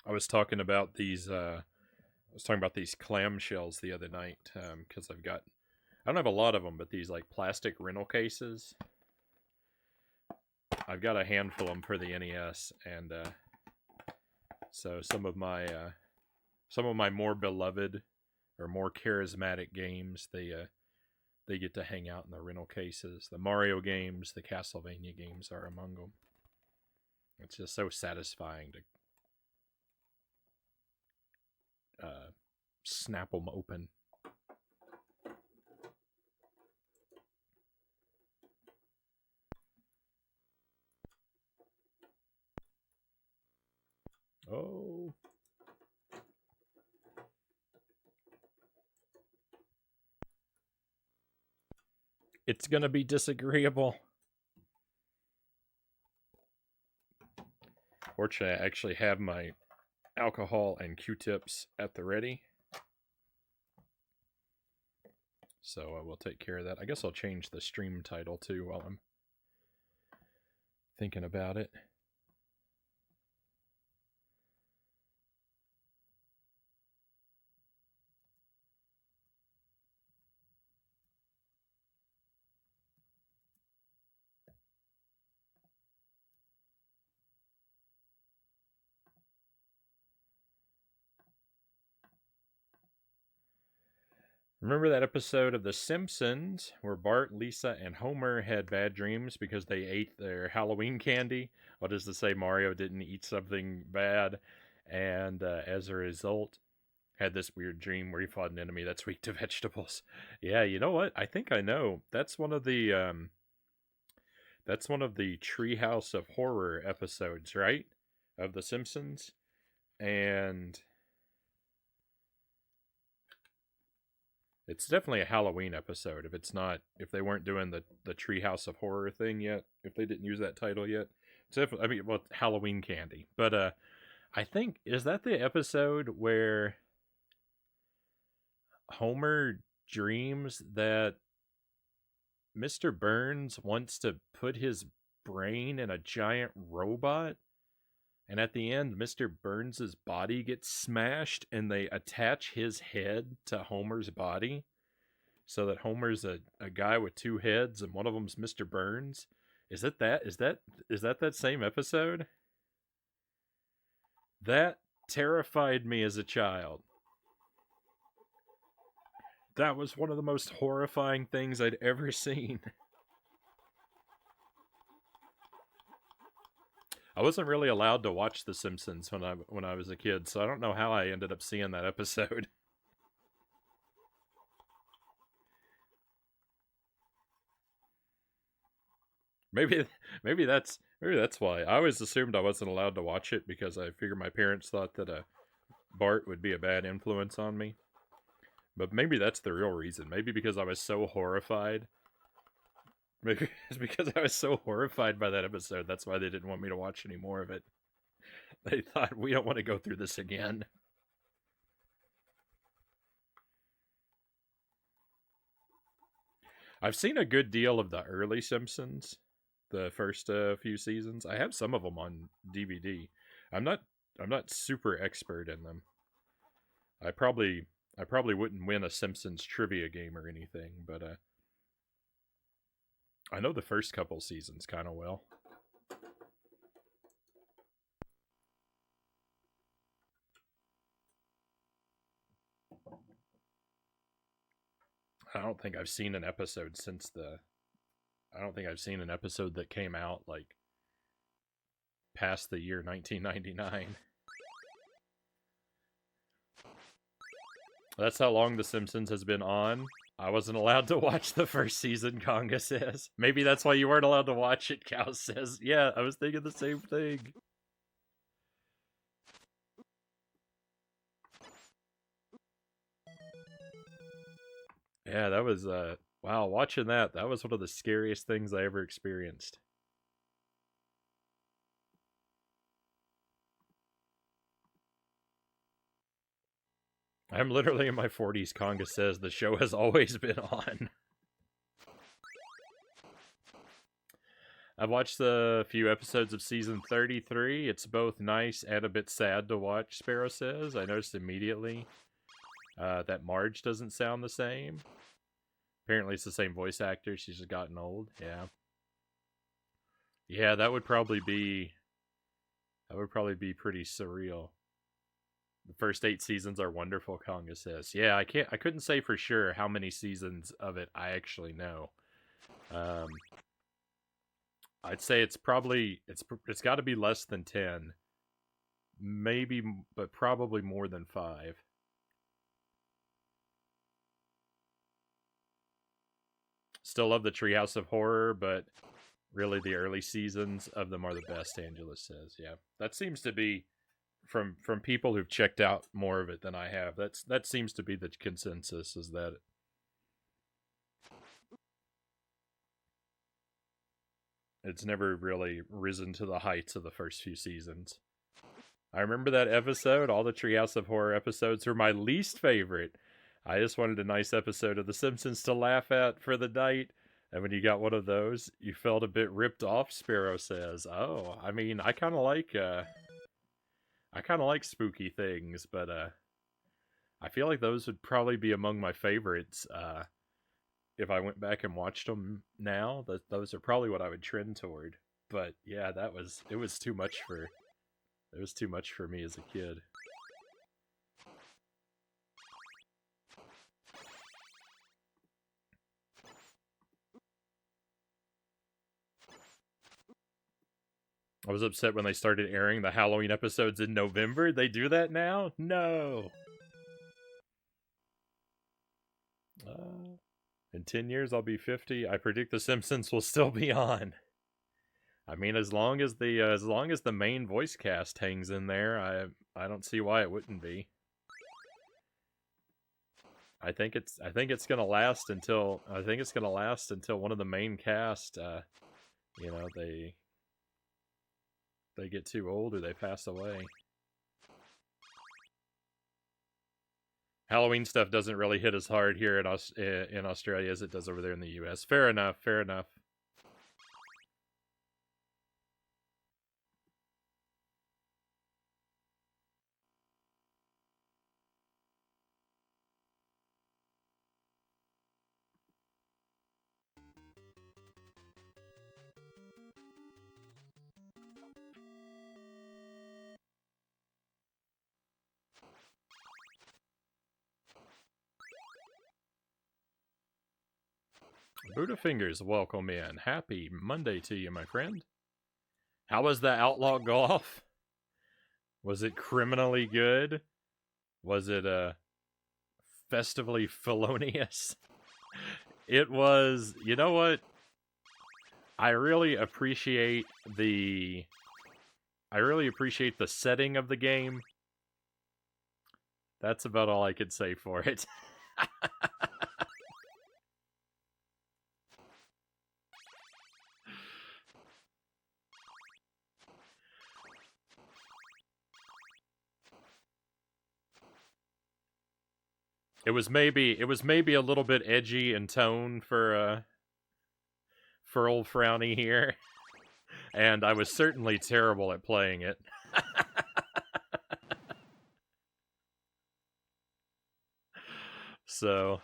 I was talking about these. I was talking about these clamshells the other night because I've got. I don't have a lot of them, but these like plastic rental cases. I've got a handful of them for the NES, and so some of my more beloved or more charismatic games, they get to hang out in the rental cases. The Mario games, the Castlevania games are among them. It's just so satisfying to snap them open. Oh, it's gonna be disagreeable. Fortunately, I actually have my alcohol and Q-tips at the ready, so I will take care of that. I guess I'll change the stream title too while I'm thinking about it. Remember that episode of The Simpsons where Bart, Lisa, and Homer had bad dreams because they ate their Halloween candy? What does it say? Mario didn't eat something bad, and as a result, had this weird dream where he fought an enemy that's weak to vegetables. Yeah, you know what? I think I know. That's one of the Treehouse of Horror episodes, right? Of The Simpsons, and it's definitely a Halloween episode. If it's not, if they weren't doing the Treehouse of Horror thing yet, if they didn't use that title yet, it's definitely. I mean, well, Halloween candy. But I think is that the episode where Homer dreams that Mr. Burns wants to put his brain in a giant robot, and at the end, Mr. Burns's body gets smashed, and they attach his head to Homer's body so that Homer's a guy with two heads and one of them's Mr. Burns. Is it that? Is that same episode? That terrified me as a child. That was one of the most horrifying things I'd ever seen. I wasn't really allowed to watch The Simpsons when I was a kid, so I don't know how I ended up seeing that episode. maybe maybe that's why. I always assumed I wasn't allowed to watch it because I figured my parents thought that Bart would be a bad influence on me. But maybe that's the real reason. Maybe because I was so horrified. Maybe it's because I was so horrified by that episode. That's why they didn't want me to watch any more of it. They thought we don't want to go through this again. I've seen a good deal of the early Simpsons, the first few seasons. I have some of them on DVD. I'm not I'm not super expert in them. I probably I probably wouldn't win a Simpsons trivia game or anything, but I know the first couple seasons kind of well. I don't think I've seen an episode since the I don't think I've seen an episode that came out like past the year 1999. That's how long The Simpsons has been on. I wasn't allowed to watch the first season, Conga says. Maybe that's why you weren't allowed to watch it, Cow says. Yeah, I was thinking the same thing. Yeah, that was wow, watching that was one of the scariest things I ever experienced. I'm literally in my 40s, Conga says. The show has always been on. I've watched a few episodes of season 33. It's both nice and a bit sad to watch, Sparrow says. I noticed immediately that Marge doesn't sound the same. Apparently it's the same voice actor. She's just gotten old. Yeah. Yeah, that would probably be pretty surreal. The first 8 seasons are wonderful, Konga says. Yeah, I couldn't say for sure how many seasons of it I actually know. I'd say it's probably it's got to be less than 10. Maybe, but probably more than 5. Still love the Treehouse of Horror, but really the early seasons of them are the best, Angela says. Yeah. That seems to be from people who've checked out more of it than I have. That seems to be the consensus, is that it's never really risen to the heights of the first few seasons. I remember that episode. All the Treehouse of Horror episodes were my least favorite. I just wanted a nice episode of The Simpsons to laugh at for the night. And when you got one of those, you felt a bit ripped off, Sparrow says. Oh, I mean, I kind of like spooky things, but I feel like those would probably be among my favorites. If I went back and watched them now, those are probably what I would trend toward. But yeah, it was too much for me as a kid. I was upset when they started airing the Halloween episodes in November. They do that now? No. In 10 years, I'll be 50. I predict The Simpsons will still be on. I mean, as long as the main voice cast hangs in there, I don't see why it wouldn't be. I think it's gonna last until one of the main cast, they get too old or they pass away. Halloween stuff doesn't really hit as hard here in Australia as it does over there in the US. Fair enough. Buddha Fingers, welcome in. Happy Monday to you, my friend. How was the Outlaw Golf? Was it criminally good? Was it festively felonious? It was. You know what? I really appreciate the setting of the game. That's about all I could say for it. It was maybe a little bit edgy in tone for old Frownie here, and I was certainly terrible at playing it. So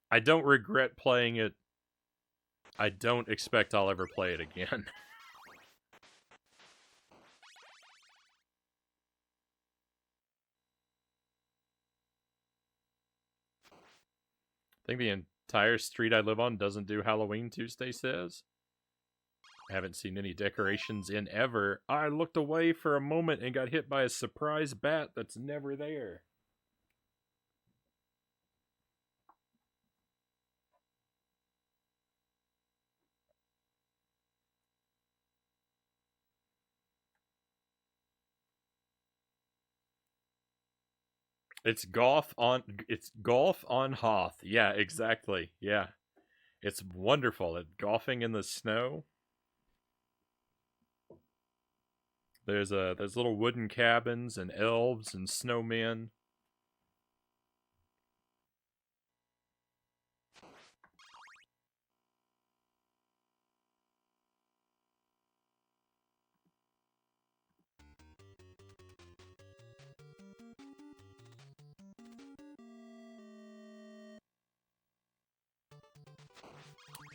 I don't regret playing it. I don't expect I'll ever play it again. I think the entire street I live on doesn't do Halloween, Tuesday says. I haven't seen any decorations in ever. I looked away for a moment and got hit by a surprise bat that's never there. It's golf on Hoth. Yeah, exactly. Yeah. It's wonderful at golfing in the snow. There's little wooden cabins and elves and snowmen.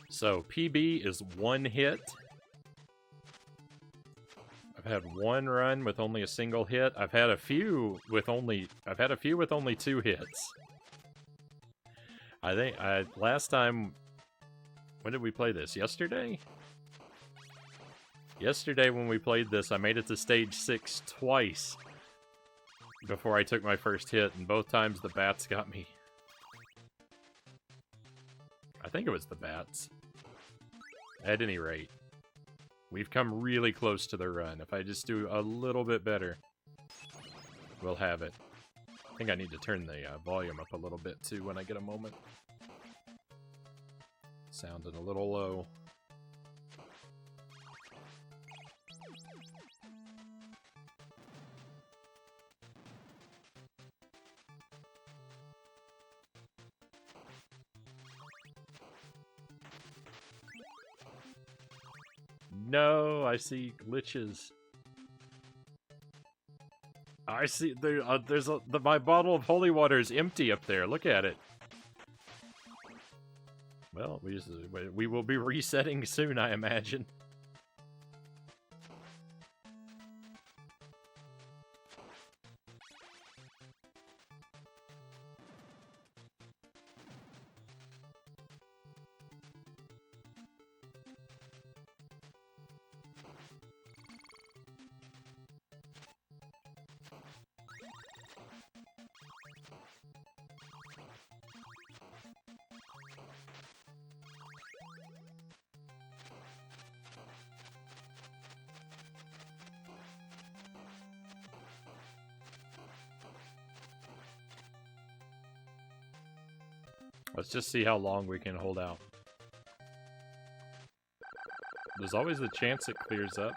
So PB is 1 hit. I've had 1 run with only a single hit. I've had a few with only 2 hits. I think last time, when did we play this? Yesterday? Yesterday when we played this, I made it to stage 6 twice before I took my first hit, and both times the bats got me. I think it was the bats. At any rate, we've come really close to the run. If I just do a little bit better, we'll have it. I think I need to turn the volume up a little bit too when I get a moment. Sounded a little low. No, I see glitches. I see there's my bottle of holy water is empty up there. Look at it. Well, we will be resetting soon, I imagine. Let's just see how long we can hold out. There's always a chance it clears up.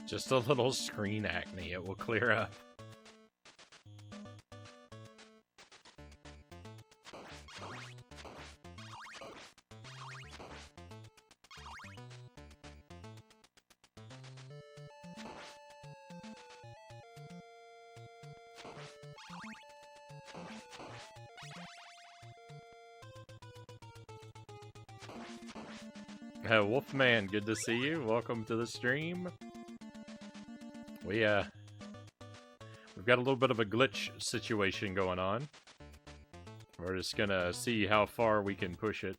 Just a little screen acne, it will clear up. Wolfman, good to see you. Welcome to the stream. We've got a little bit of a glitch situation going on. We're just gonna see how far we can push it.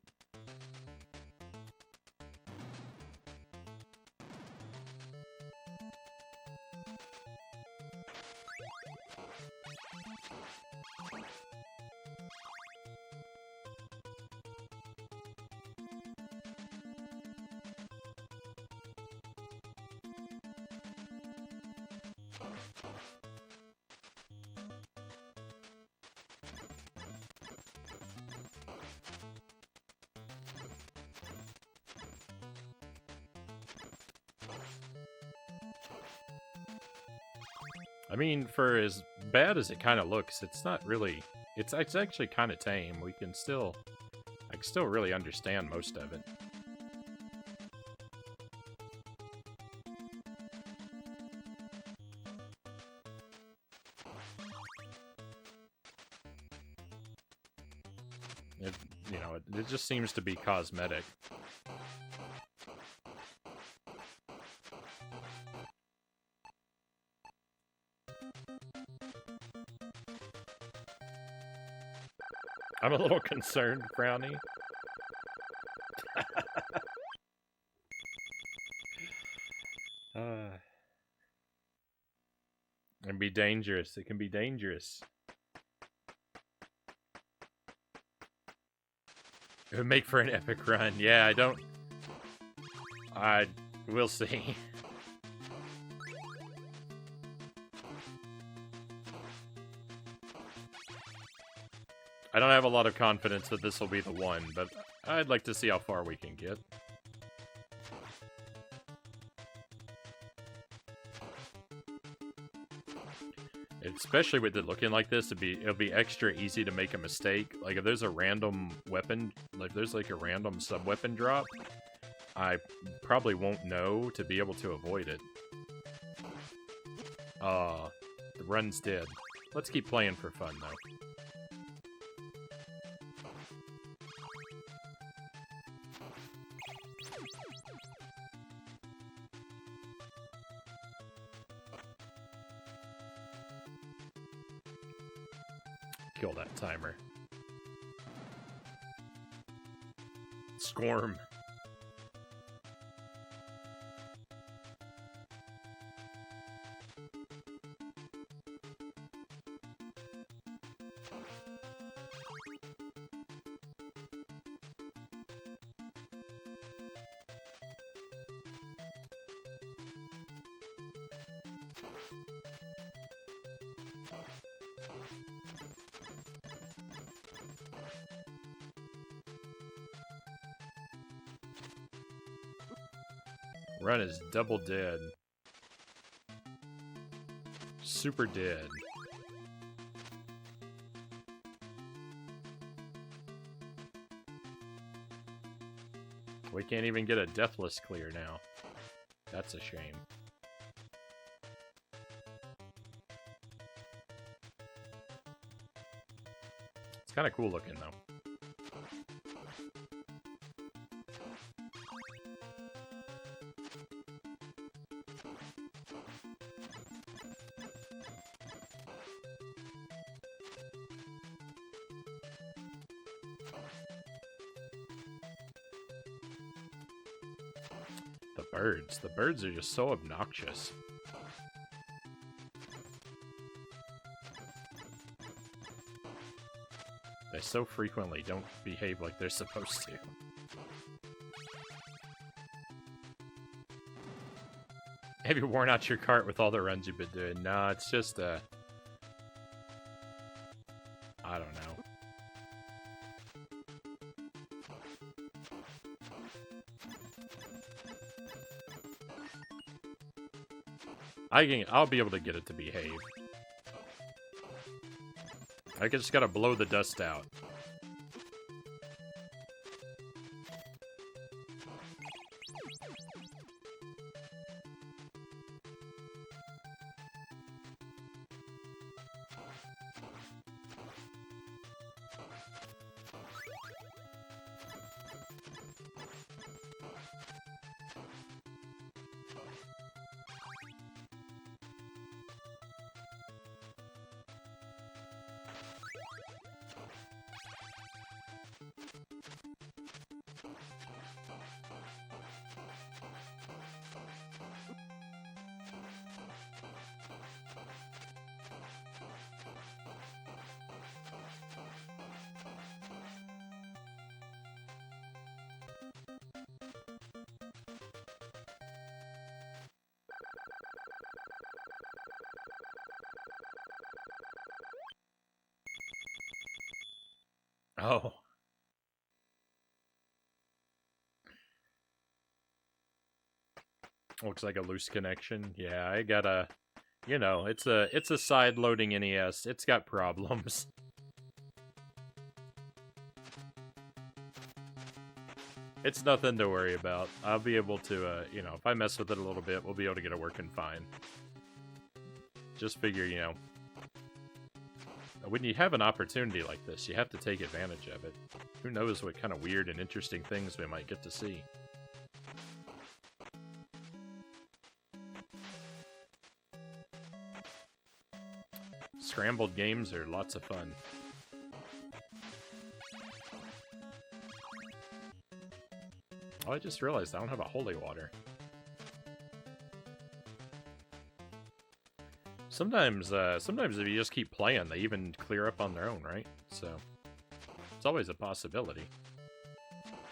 I mean, for as bad as it kind of looks, it's not really... It's actually kind of tame. I can still really understand most of it. It just seems to be cosmetic. I'm a little concerned, Frownie. It can be dangerous. It can be dangerous. It would make for an epic run. Yeah, I don't... We'll see. I don't have a lot of confidence that this will be the one, but I'd like to see how far we can get. Especially with it looking like this, it'll be extra easy to make a mistake. Like if there's a random weapon, like there's like a random sub-weapon drop, I probably won't know to be able to avoid it. The run's dead. Let's keep playing for fun though. Kill that timer. Squirm. Run is double dead. Super dead. We can't even get a deathless clear now. That's a shame. It's kind of cool looking though. The birds are just so obnoxious. They so frequently don't behave like they're supposed to. Have you worn out your cart with all the runs you've been doing? Nah, it's just, I don't know. I'll be able to get it to behave. I just gotta blow the dust out. Oh. Looks like a loose connection. Yeah, I gotta... You know, it's a side-loading NES. It's got problems. It's nothing to worry about. I'll be able to, you know, if I mess with it a little bit, we'll be able to get it working fine. Just figure, you know, when you have an opportunity like this, you have to take advantage of it. Who knows what kind of weird and interesting things we might get to see. Scrambled games are lots of fun. Oh, I just realized I don't have a holy water. Sometimes if you just keep playing, they even clear up on their own, right? So, it's always a possibility.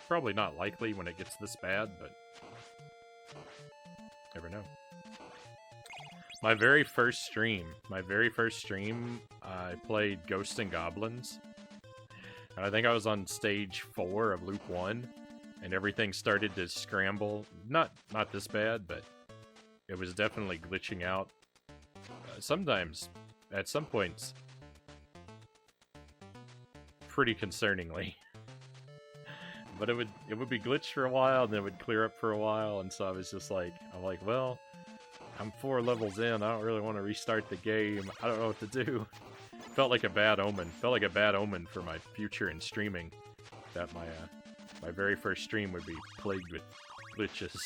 probably not likely when it gets this bad, but never know. My very first stream, I played Ghosts and Goblins. And I think I was on stage 4 of Loop 1, and everything started to scramble. Not this bad, but it was definitely glitching out. Sometimes, at some points, pretty concerningly. But it would be glitched for a while, and then it would clear up for a while, and so I was just like, well, I'm 4 levels in, I don't really want to restart the game, I don't know what to do. Felt like a bad omen. Felt like a bad omen for my future in streaming, that my very first stream would be plagued with glitches.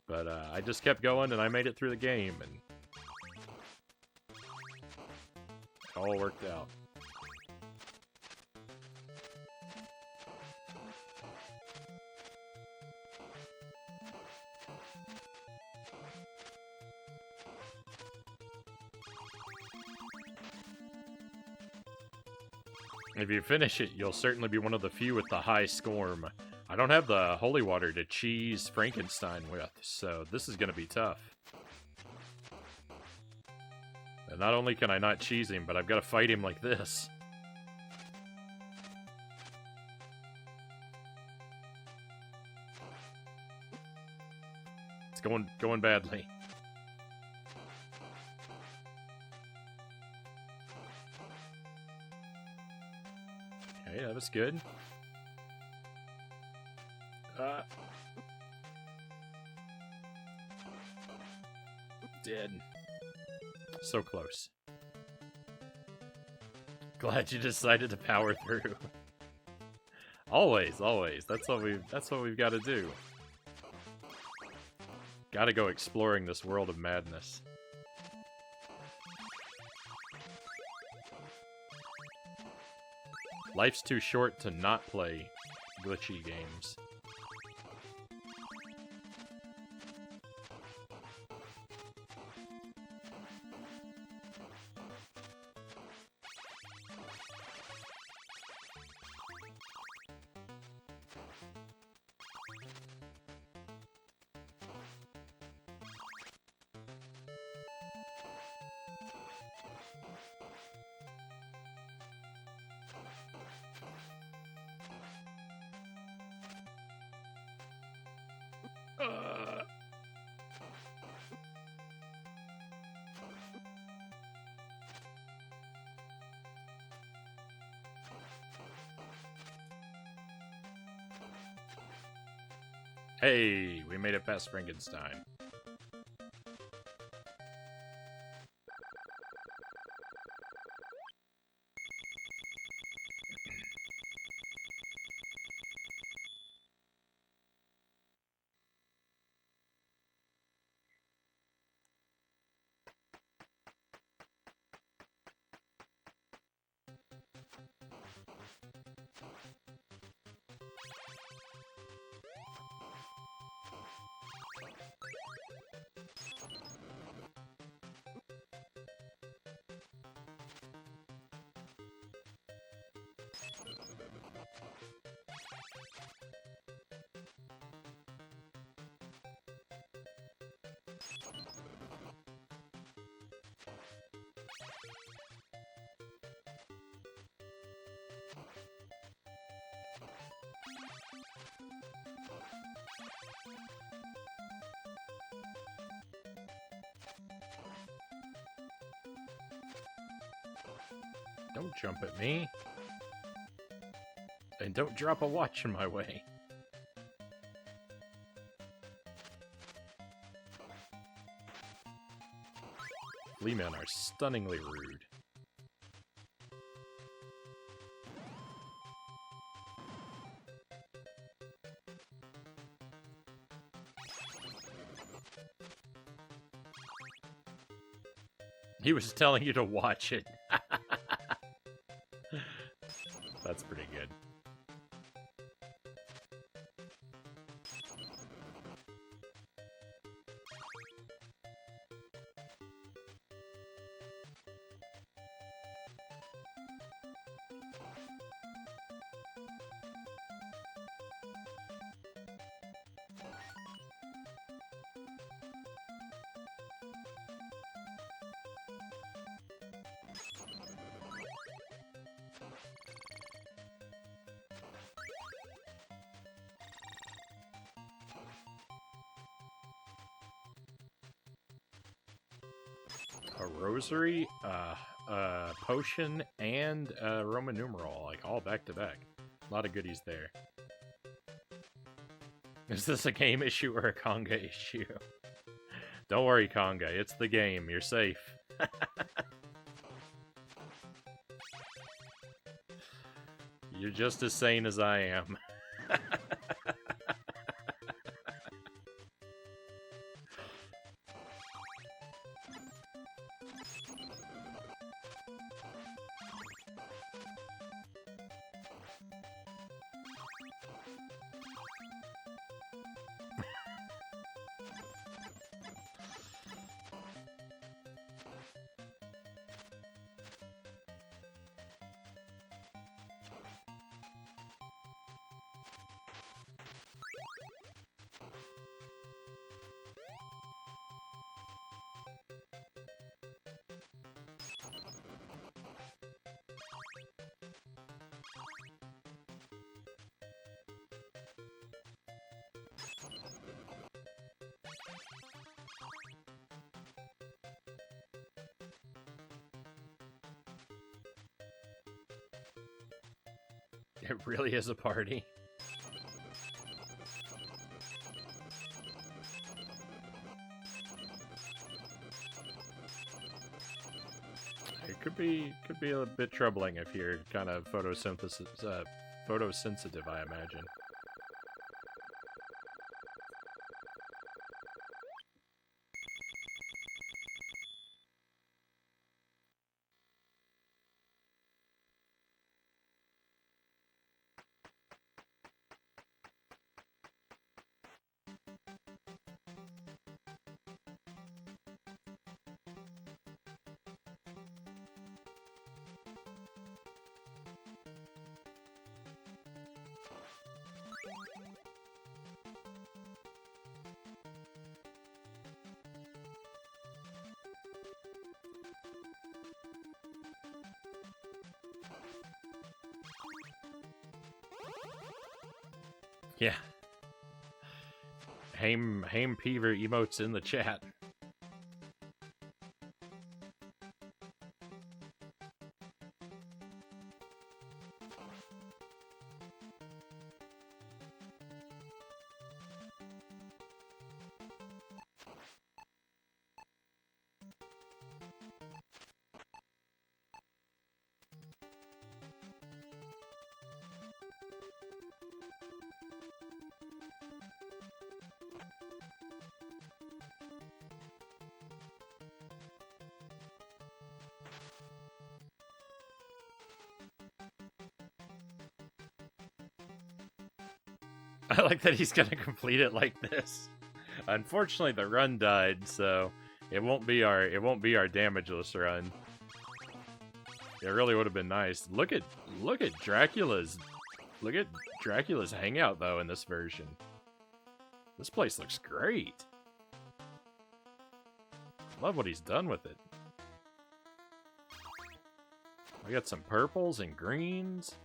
But I just kept going, and I made it through the game, and it all worked out. If you finish it, you'll certainly be one of the few with the high scorm. I don't have the holy water to cheese Frankenstein with, so this is going to be tough. And not only can I not cheese him, but I've got to fight him like this. It's going badly. Okay, that was good. Dead. So close. Glad you decided to power through. Always, always. That's what we've got to do. Got to go exploring this world of madness. Life's too short to not play glitchy games. Hey, we made it past Frankenstein. Don't jump at me. And don't drop a watch in my way. Flea men are stunningly rude. He was telling you to watch it. That's pretty good. a rosary, a potion, and a Roman numeral, like all back to back. A lot of goodies there. Is this a game issue or a Conga issue? Don't worry, Conga. It's the game. You're safe. You're just as sane as I am. It really is a party. It could be a bit troubling if you're kind of photosensitive, I imagine. Yeah. Haim Peever emotes in the chat. I like that he's gonna complete it like this. Unfortunately, the run died, so it won't be our damageless run. It really would have been nice. Look at Dracula's hangout though in this version. This place looks great. Love what he's done with it. We got some purples and greens.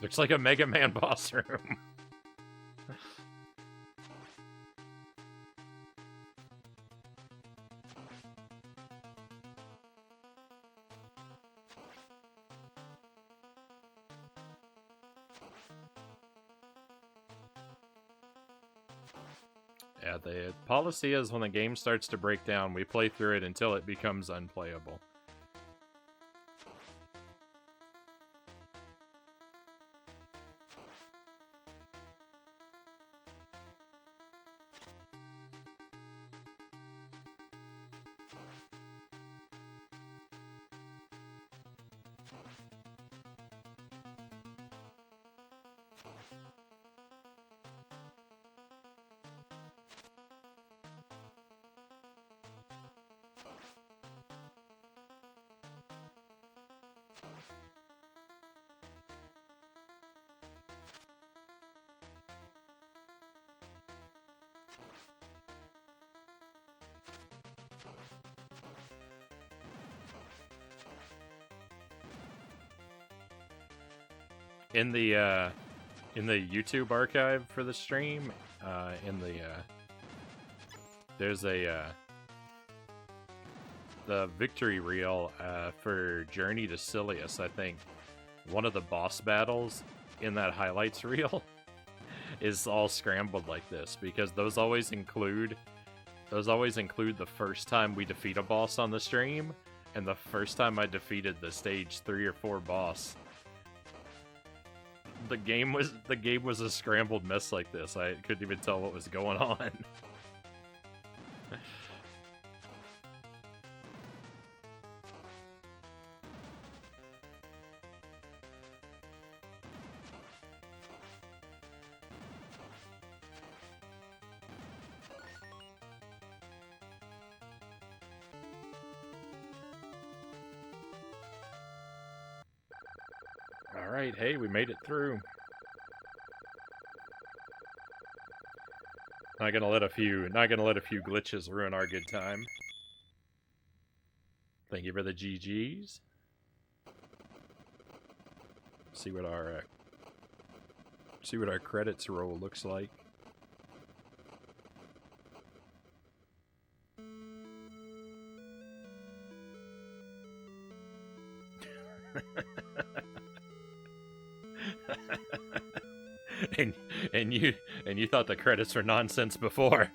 Looks like a Mega Man boss room. Yeah, the policy is when the game starts to break down, we play through it until it becomes unplayable. in the YouTube archive for the stream, there's a the victory reel for Journey to Silius. I think one of the boss battles in that highlights reel is all scrambled like this, because those always include the first time we defeat a boss on the stream and the first time I defeated the stage 3 or 4 boss. The game was a scrambled mess like this. I couldn't even tell what was going on. Alright, hey, we made it through. Not gonna let a few glitches ruin our good time. Thank you for the GGs. See what our credits roll looks like. and you thought the credits were nonsense before.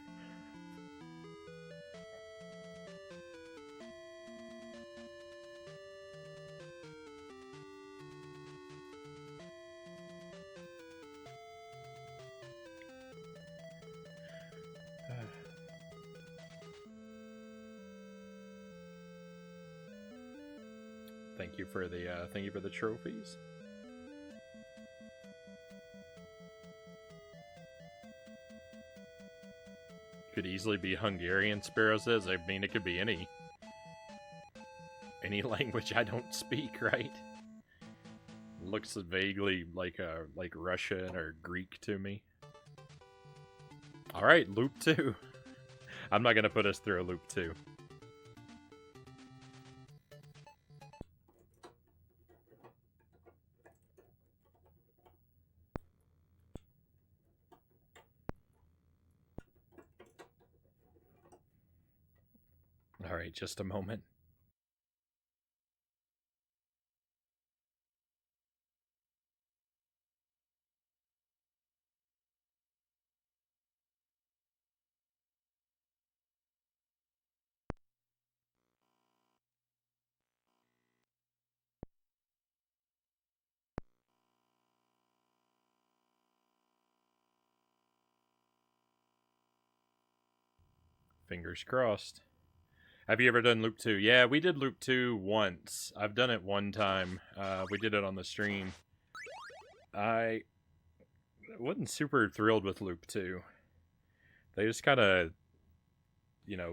Thank you for the trophies. Could easily be Hungarian, Sparrow says. I mean, it could be any language I don't speak, right? Looks vaguely like Russian or Greek to me. All right, loop 2. I'm not gonna put us through a loop 2. All right, just a moment. Fingers crossed. Have you ever done loop 2? Yeah, we did loop 2 once. I've done it one time. We did it on the stream. I wasn't super thrilled with loop 2. They just kind of,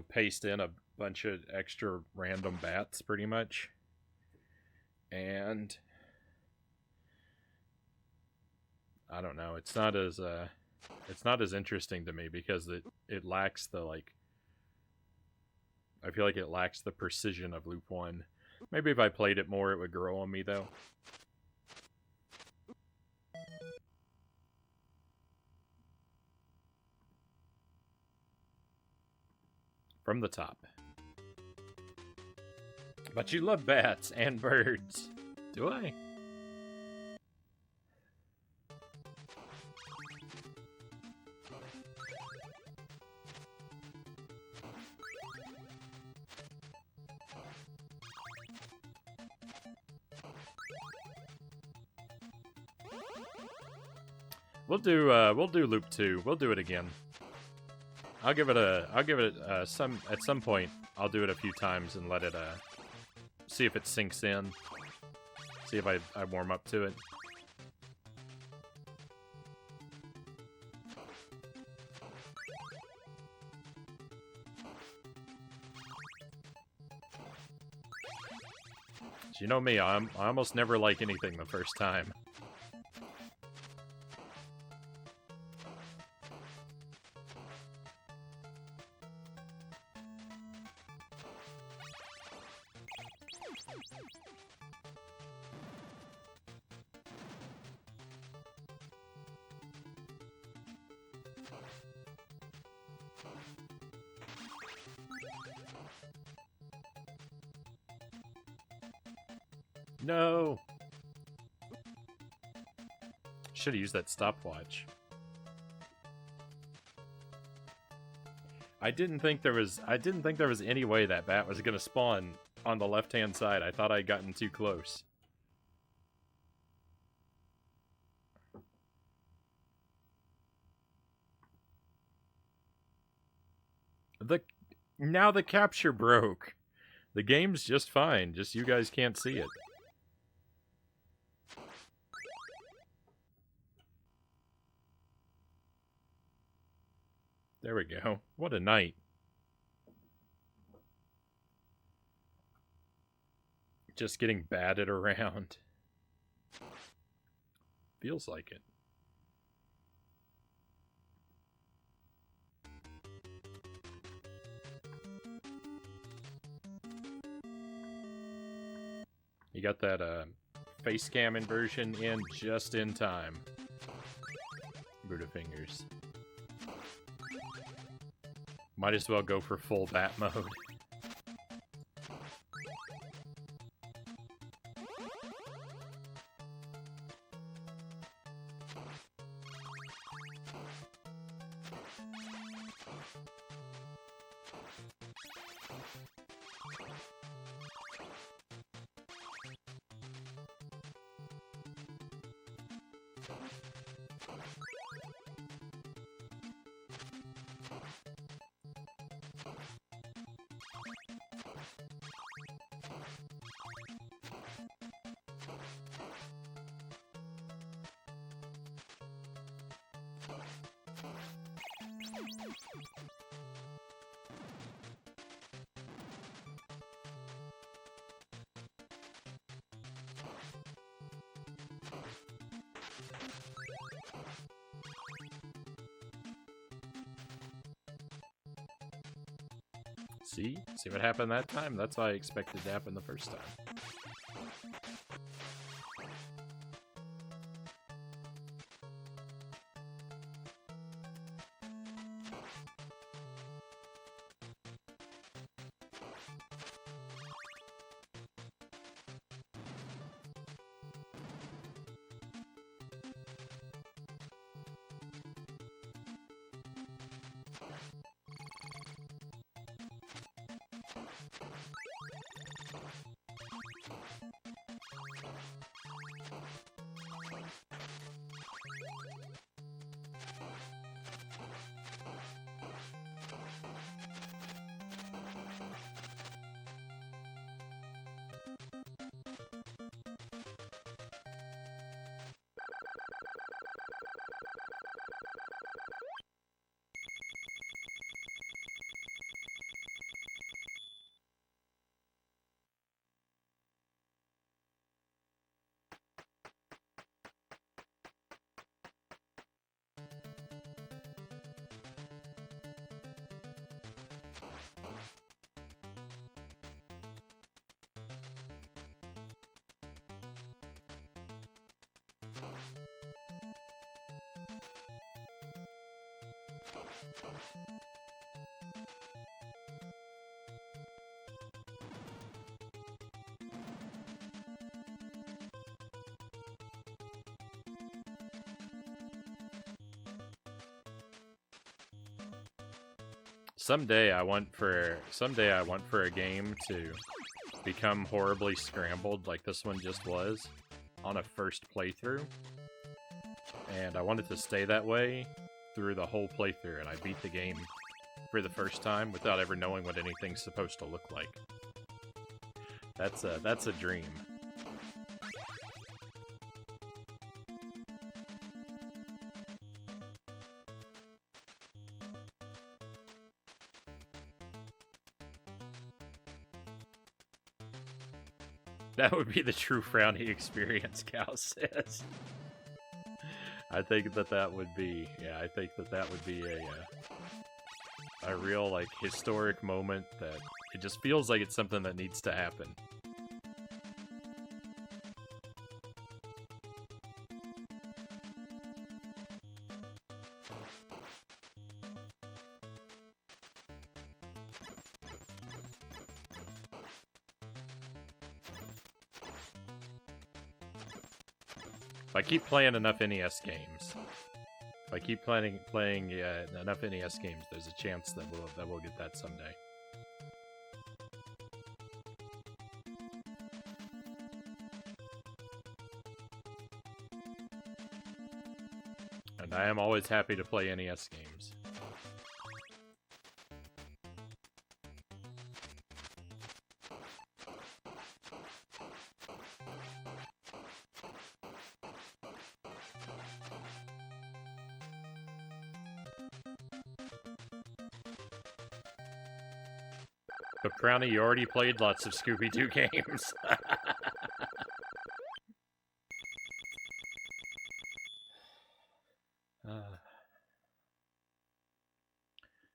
paste in a bunch of extra random bats, pretty much. And I don't know. It's not as interesting to me because it lacks the I feel like it lacks the precision of Loop 1. Maybe if I played it more, it would grow on me, though. From the top. But you love bats and birds. Do I? We'll do loop 2. We'll do it again. I'll give it at some point. I'll do it a few times and let it see if it sinks in. See if I warm up to it. You know me, I almost never like anything the first time. No! Should have used that stopwatch. I didn't think there was any way that bat was gonna spawn on the left-hand side. I thought I'd gotten too close. Now the capture broke. The game's just fine, just you guys can't see it. There we go. What a night. Just getting batted around. Feels like it. You got that face cam inversion in just in time. Buddha fingers. Might as well go for full bat mode. See? See what happened that time? That's what I expected to happen the first time. Someday I want for a game to become horribly scrambled like this one just was on a first playthrough. And I want it to stay that way through the whole playthrough, and I beat the game for the first time without ever knowing what anything's supposed to look like. That's a dream. That would be the true Frownie experience, Cal says. I think that would be, yeah, I think that would be a real, like, historic moment that it just feels like it's something that needs to happen. If I keep playing enough NES games, if I keep playing enough NES games, there's a chance that we'll get that someday. And I am always happy to play NES games. But Frownie, you already played lots of Scooby-Doo games.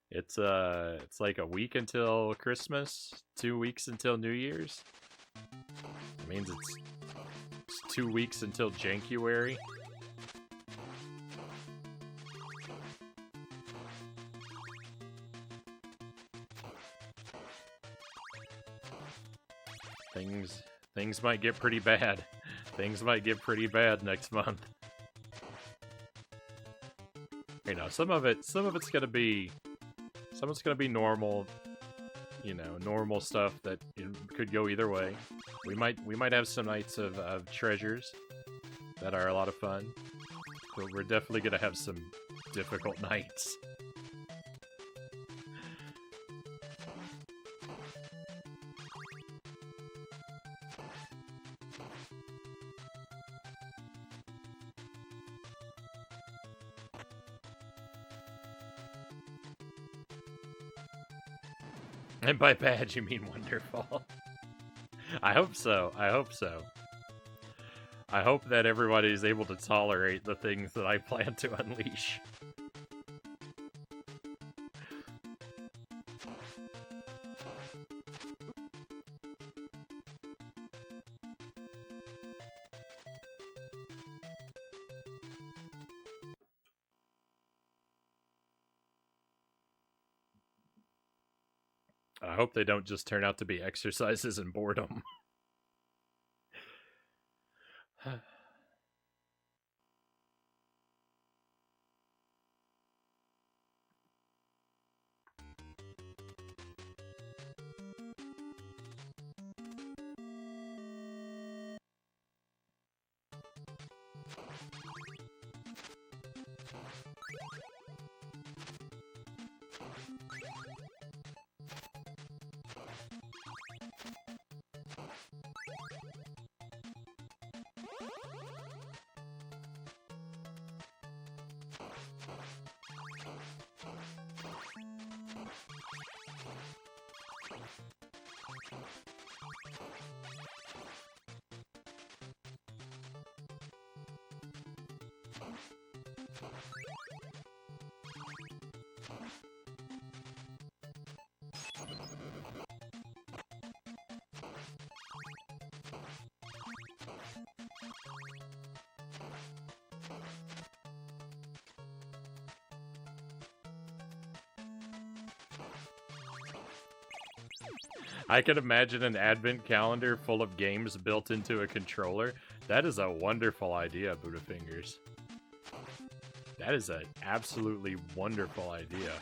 It's like a week until Christmas, 2 weeks until New Year's. It means it's 2 weeks until January. Things might get pretty bad. Things might get pretty bad next month. You know, some of it's gonna be normal. You know, normal stuff that could go either way. We might have some nights of treasures that are a lot of fun, but we're definitely gonna have some difficult nights. And by bad, you mean wonderful. I hope so. I hope so. I hope that everybody is able to tolerate the things that I plan to unleash. I hope they don't just turn out to be exercises in boredom. I can imagine an advent calendar full of games built into a controller. That is a wonderful idea, Budafingers. That is an absolutely wonderful idea.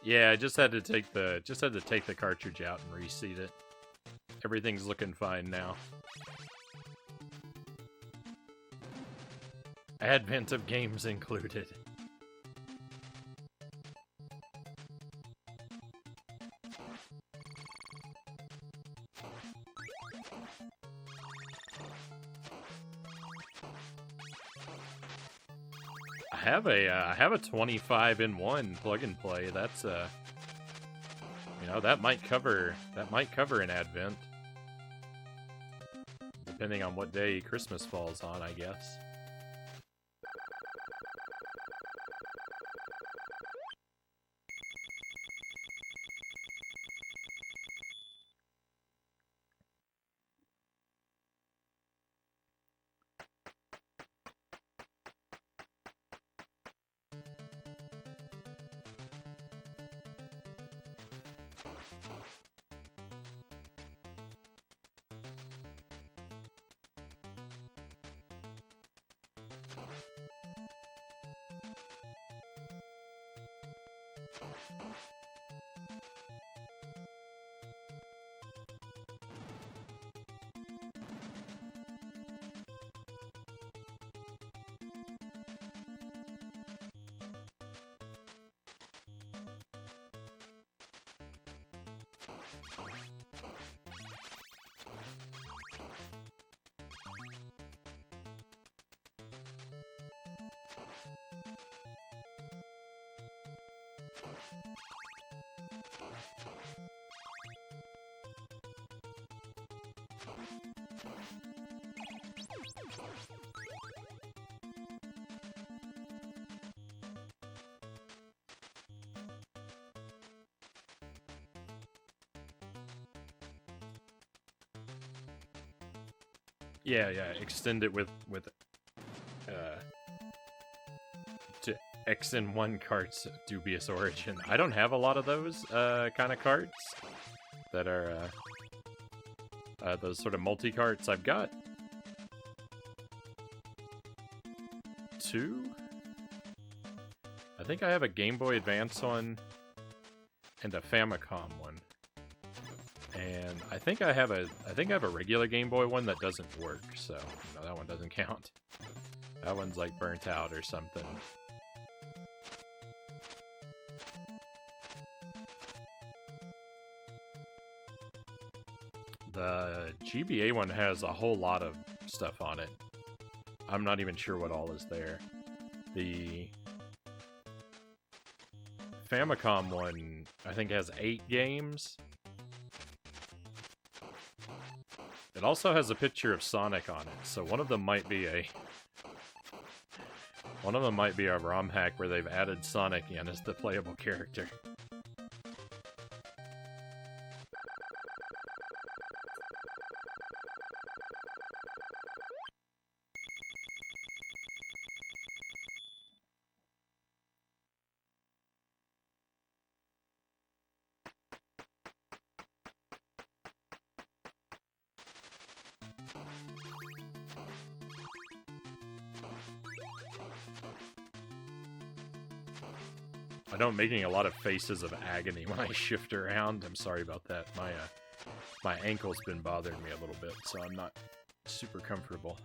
Yeah, I just had to take the cartridge out and reseat it. Everything's looking fine now. Advent of games included. I have a 25-in-1 plug and play. That's you know, that might cover an advent, depending on what day Christmas falls on, I guess. Yeah, extend it with to XN1 carts of dubious origin. I don't have a lot of those kind of carts that are those sort of multi-carts. I've got 2. I think I have a Game Boy Advance one and a Famicom one. And I think I have a regular Game Boy one that doesn't work, so no, that one doesn't count. That one's like burnt out or something. The GBA one has a whole lot of stuff on it. I'm not even sure what all is there. The Famicom one, I think, has 8 games. It also has a picture of Sonic on it, so one of them might be a ROM hack where they've added Sonic in as the playable character. I know I'm making a lot of faces of agony when I shift around. I'm sorry about that. My ankle's been bothering me a little bit, so I'm not super comfortable.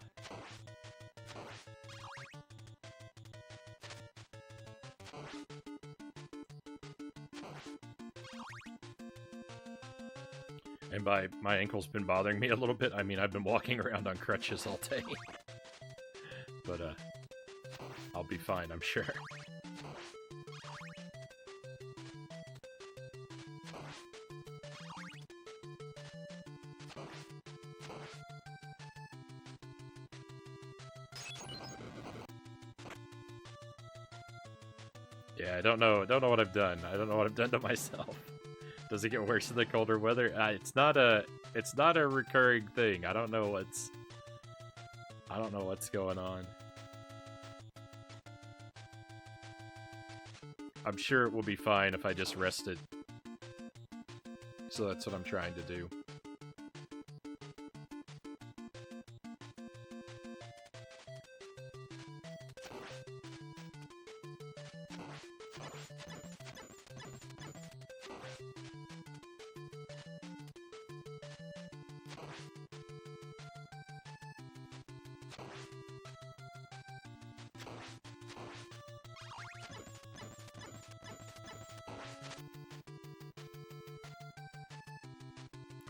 And by my ankle's been bothering me a little bit, I mean I've been walking around on crutches all day. But I'll be fine, I'm sure. Yeah, I don't know what I've done. I don't know what I've done to myself. Does it get worse in the colder weather? It's not a recurring thing. I don't know what's going on. I'm sure it will be fine if I just rest it. So that's what I'm trying to do.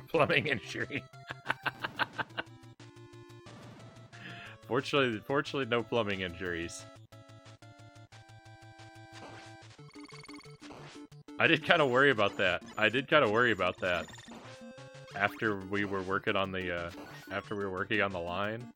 Plumbing injury. Fortunately, no plumbing injuries. I did kind of worry about that. After we were working on the line.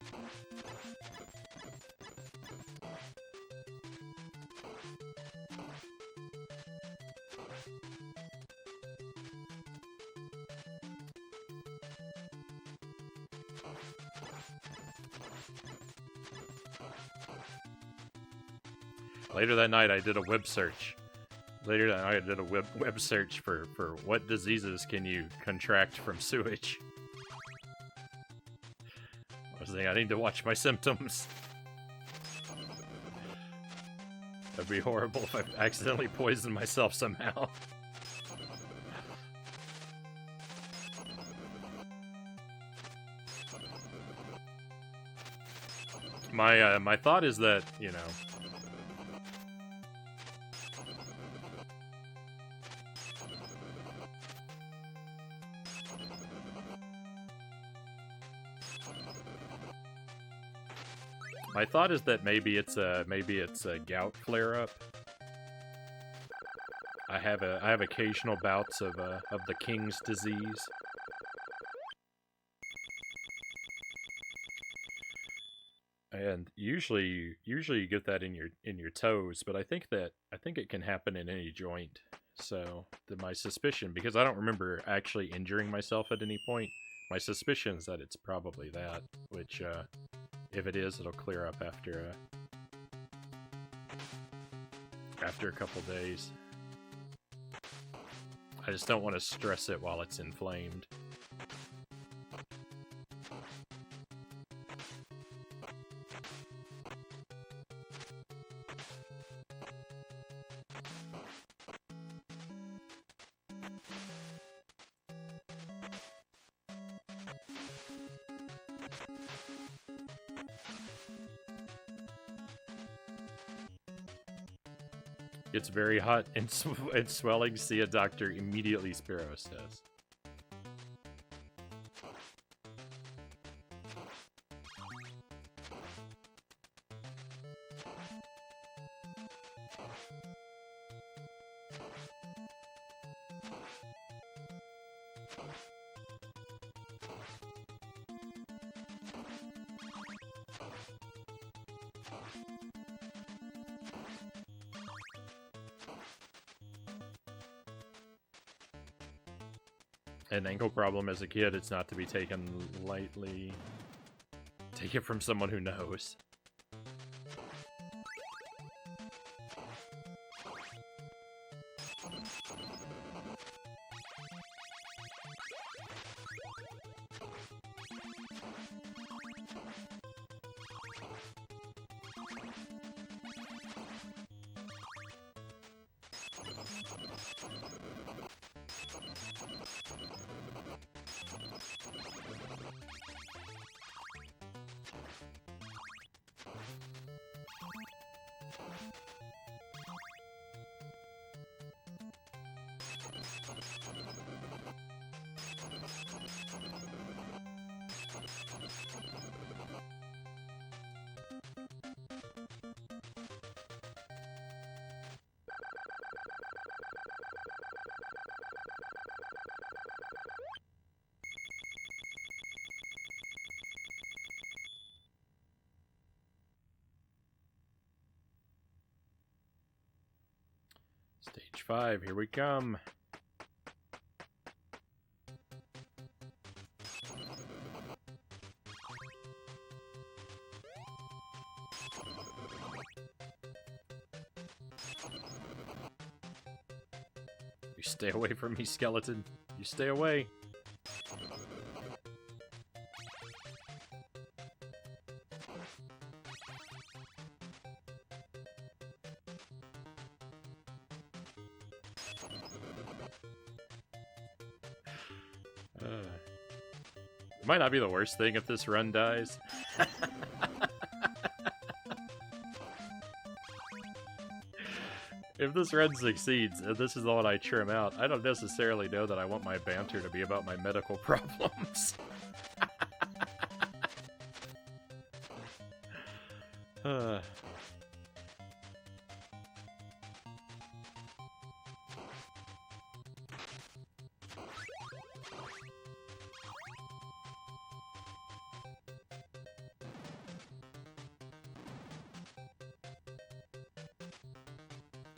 Later that night, I did a web search. Web search for what diseases can you contract from sewage. I was thinking I need to watch my symptoms. That'd be horrible if I accidentally poisoned myself somehow. My thought is that, you know, my thought is that maybe it's a gout flare up. I have occasional bouts of the King's disease. And usually you get that in your toes, but I think it can happen in any joint. So my suspicion, because I don't remember actually injuring myself at any point, my suspicion is that it's probably that. Which, if it is, it'll clear up after a couple days. I just don't want to stress it while it's inflamed. It's very hot and swelling. See a doctor immediately, Sparrow says. An ankle problem as a kid, it's not to be taken lightly. Take it from someone who knows. Stage 5, here we come. You stay away from me, skeleton. You stay away. It might not be the worst thing if this run dies. If this run succeeds, and this is the one I trim out, I don't necessarily know that I want my banter to be about my medical problems.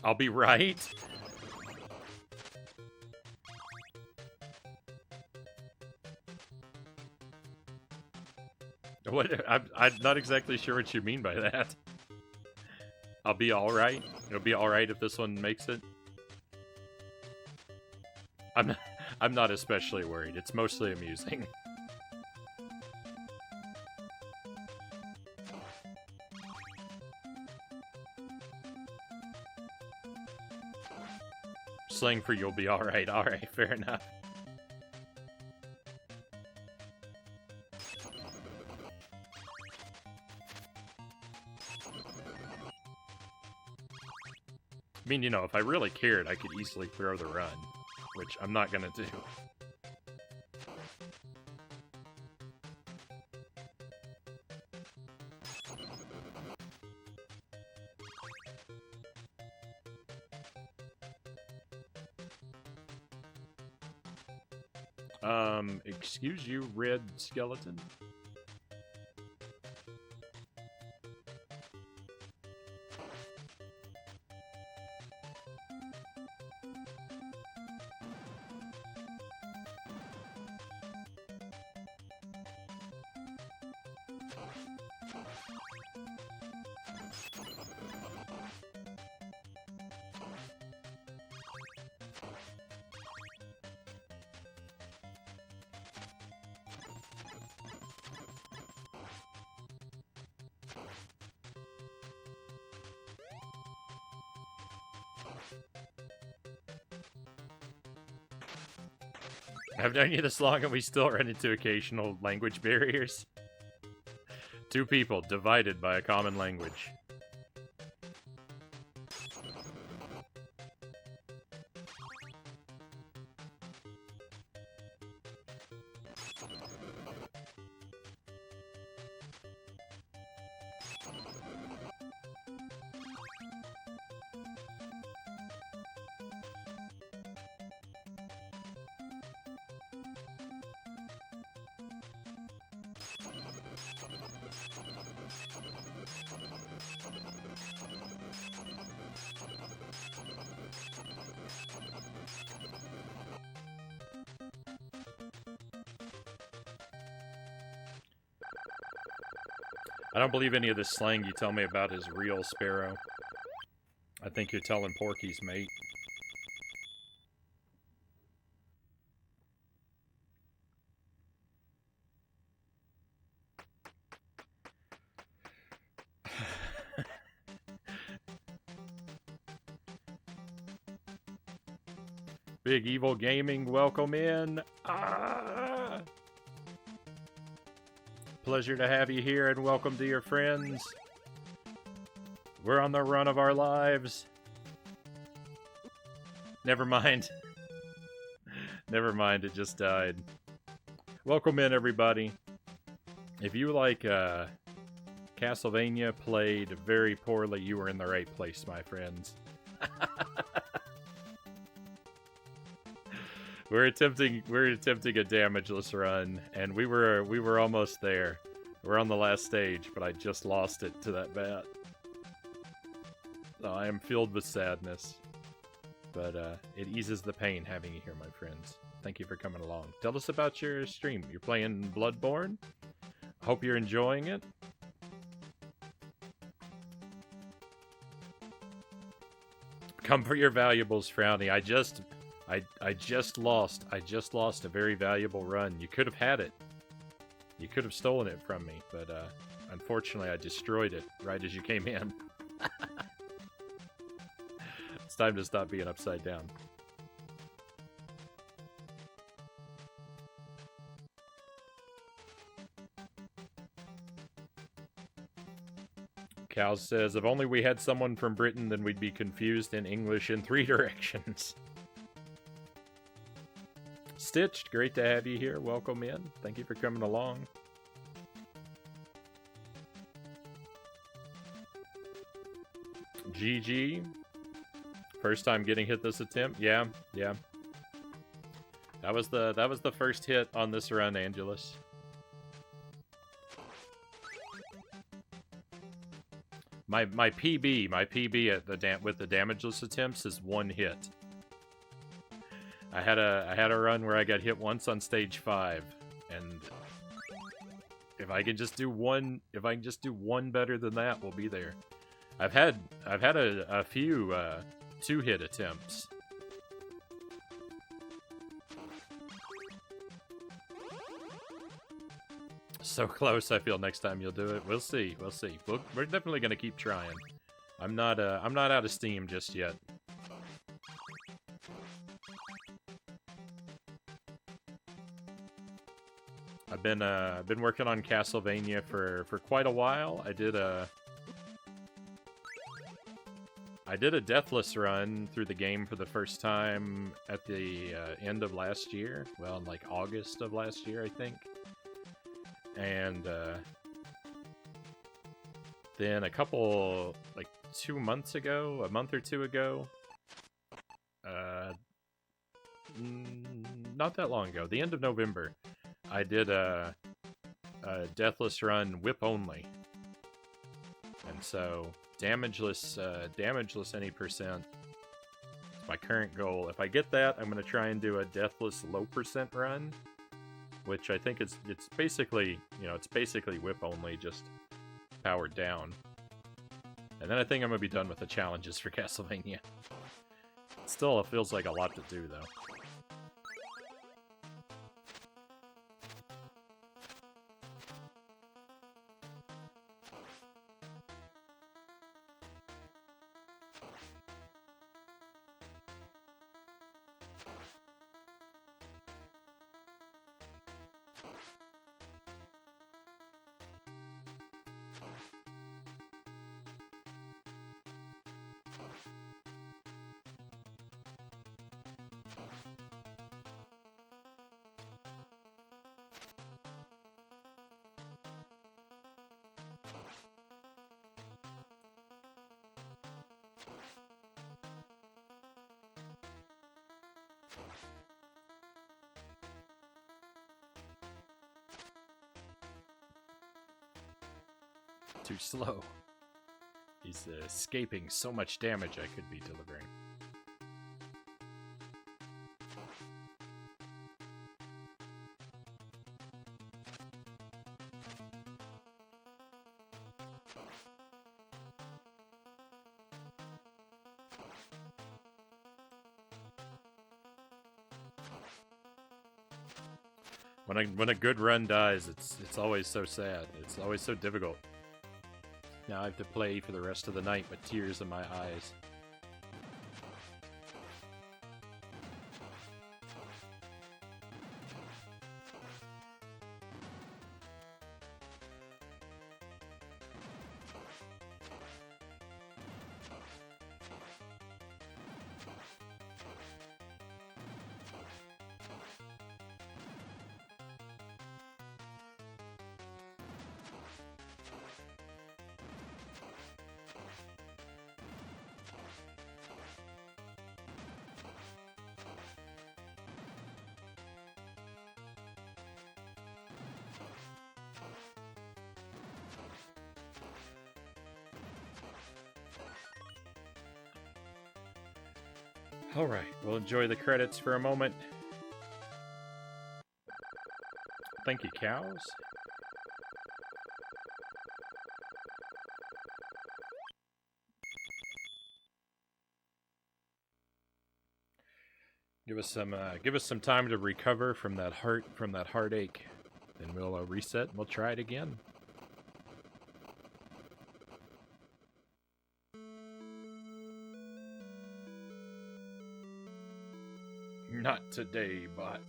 I'll be right. What? I'm not exactly sure what you mean by that. I'll be alright? It'll be alright if this one makes it? I'm not especially worried. It's mostly amusing. slang for you'll be alright. Alright, fair enough. I mean, you know, if I really cared, I could easily throw the run, which I'm not gonna do. Excuse you, red skeleton? I've known you this long and we still run into occasional language barriers. Two people divided by a common language. I don't believe any of this slang you tell me about is real, Sparrow. I think you're telling Porky's, mate. Big Evil Gaming, welcome in. Pleasure to have you here and welcome to your friends. We're on the run of our lives. Never mind. Never mind, it just died. Welcome in, everybody. If you like Castlevania played very poorly, you were in the right place, my friends. We're attempting a damageless run, and we were almost there. We're on the last stage, but I just lost it to that bat. I am filled with sadness, but it eases the pain having you here, my friends. Thank you for coming along. Tell us about your stream. You're playing Bloodborne. Hope you're enjoying it. Come for your valuables, Frownie. I just lost a very valuable run. You could have had it. You could have stolen it from me, but unfortunately I destroyed it right as you came in. It's time to stop being upside down. Cal says, if only we had someone from Britain, then we'd be confused in English in 3 directions. Stitched, great to have you here. Welcome in. Thank you for coming along. GG. First time getting hit this attempt. Yeah. That was the first hit on this run, Angelus. My PB at with the damageless attempts is 1 hit. I had a run where I got hit once on stage 5, and if I can just do one better than that, we'll be there. I've had a few 2-hit attempts. So close. I feel next time you'll do it. We'll see. We're definitely gonna keep trying. I'm not out of steam just yet. I've been working on Castlevania for quite a while. I did a deathless run through the game for the first time at the end of last year. Well, in like August of last year, I think. And then a couple, like 2 months ago, a month or two ago, not that long ago, the end of November, I did a deathless run whip only. And so damageless any percent is my current goal. If I get that, I'm going to try and do a deathless low percent run, which I think it's basically, you know, it's basically whip only, just powered down. And then I think I'm going to be done with the challenges for Castlevania. Still, it feels like a lot to do, though. Too slow. He's escaping so much damage I could be delivering. When a good run dies, it's always so sad. It's always so difficult. Now I have to play for the rest of the night with tears in my eyes. Alright, we'll enjoy the credits for a moment. Thank you, cows. Give us some time to recover from that heartache. Then we'll reset and we'll try it again. Not today, bot.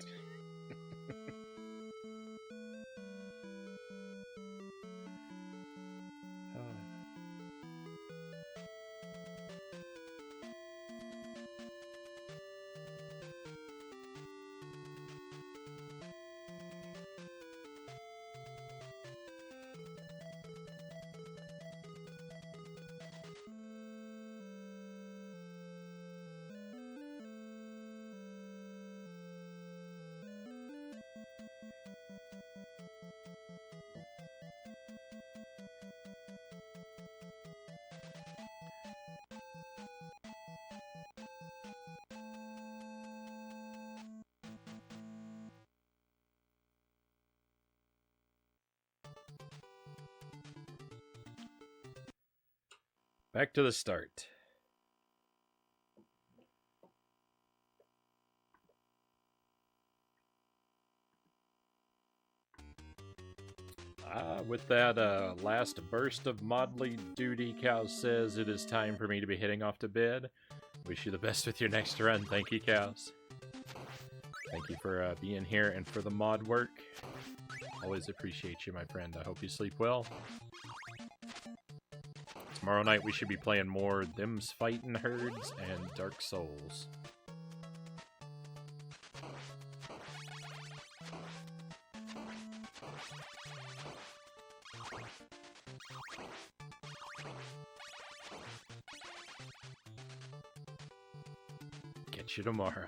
Back to the start. With that last burst of modly duty, Cows says it is time for me to be heading off to bed. Wish you the best with your next run. Thank you, Cows. Thank you for being here and for the mod work. Always appreciate you, my friend. I hope you sleep well. Tomorrow night we should be playing more Them's Fightin' Herds and Dark Souls. Get you tomorrow.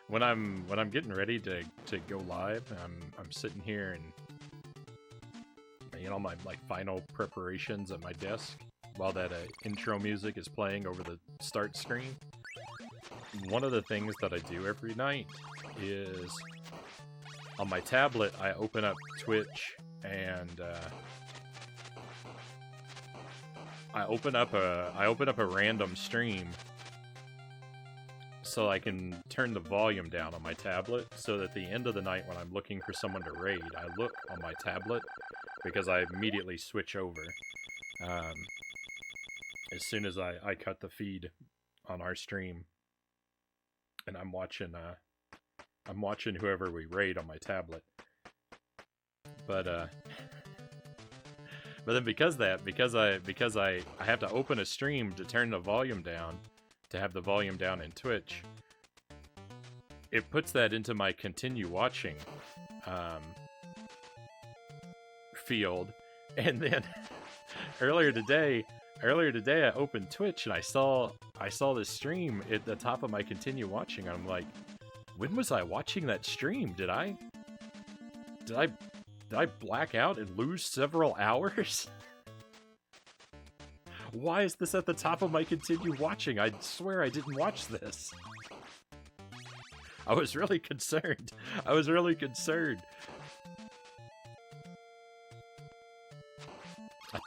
When I'm getting ready to go live, I'm sitting here and my like final preparations at my desk while that intro music is playing over the start screen. One of the things that I do every night is on my tablet I open up Twitch and I open up a random stream so I can turn the volume down on my tablet, so that at the end of the night when I'm looking for someone to raid, I look on my tablet, because I immediately switch over. As soon as I cut the feed on our stream, and I'm watching whoever we raid on my tablet. But then because I have to open a stream to turn the volume down, to have the volume down in Twitch, it puts that into my continue watching field. And then earlier today I opened Twitch and I saw this stream at the top of my continue watching. I'm like, when was I watching that stream? Did I black out and lose several hours? Why is this at the top of my continue watching? I swear I didn't watch this. I was really concerned. I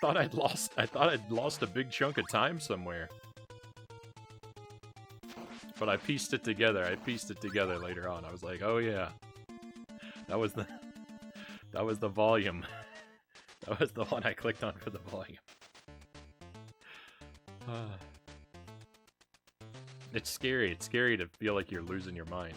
thought I'd lost a big chunk of time somewhere. But I pieced it together. Later on. I was like, oh yeah. That was the volume. That was the one I clicked on for the volume. It's scary. It's scary to feel like you're losing your mind.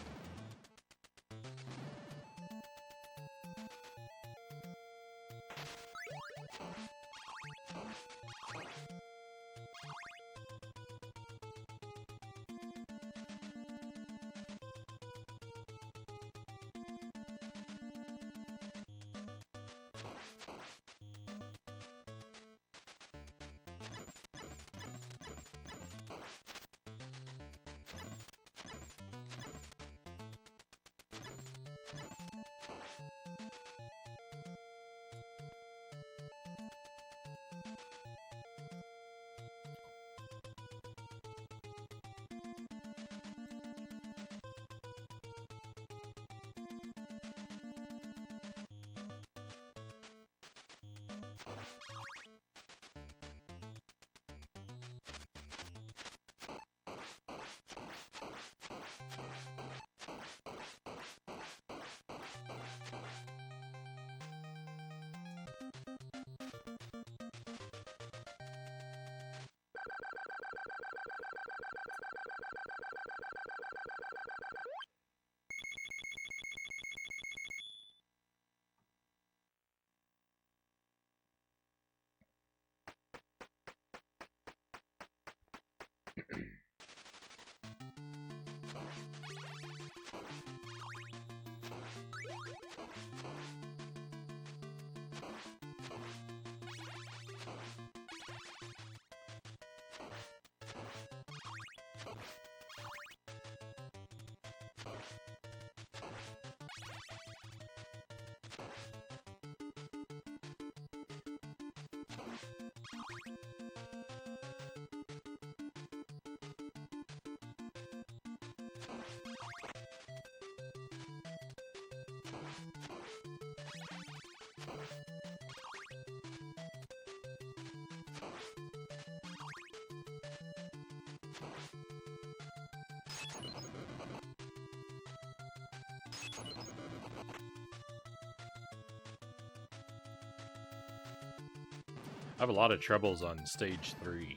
I have a lot of troubles on stage 3.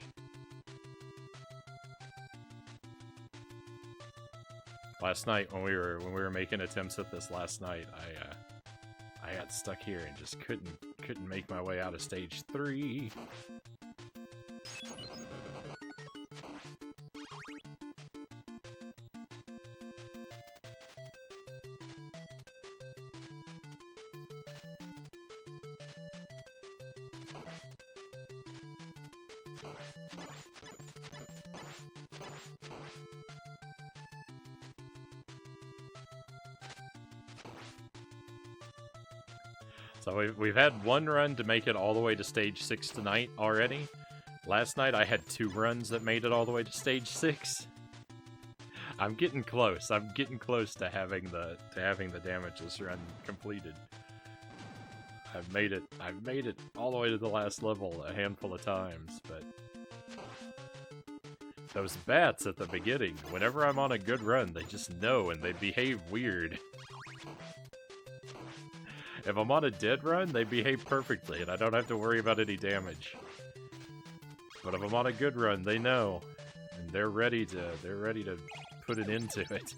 Last night when we were making attempts at this last night, I got stuck here and just couldn't make my way out of stage 3. So we've had one run to make it all the way to stage 6 tonight already. Last night I had 2 runs that made it all the way to stage 6. I'm getting close. I'm getting close to having the damageless run completed. I've made it all the way to the last level a handful of times, but those bats at the beginning, whenever I'm on a good run, they just know and they behave weird. If I'm on a dead run, they behave perfectly, and I don't have to worry about any damage. But if I'm on a good run, they know, and they're ready to put an end to it.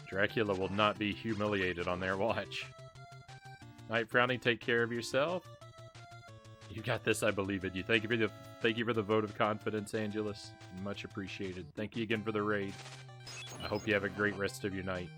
Dracula will not be humiliated on their watch. Night Frownie, take care of yourself. You got this, I believe in you. Thank you for the vote of confidence, Angelus. Much appreciated. Thank you again for the raid. I hope you have a great rest of your night.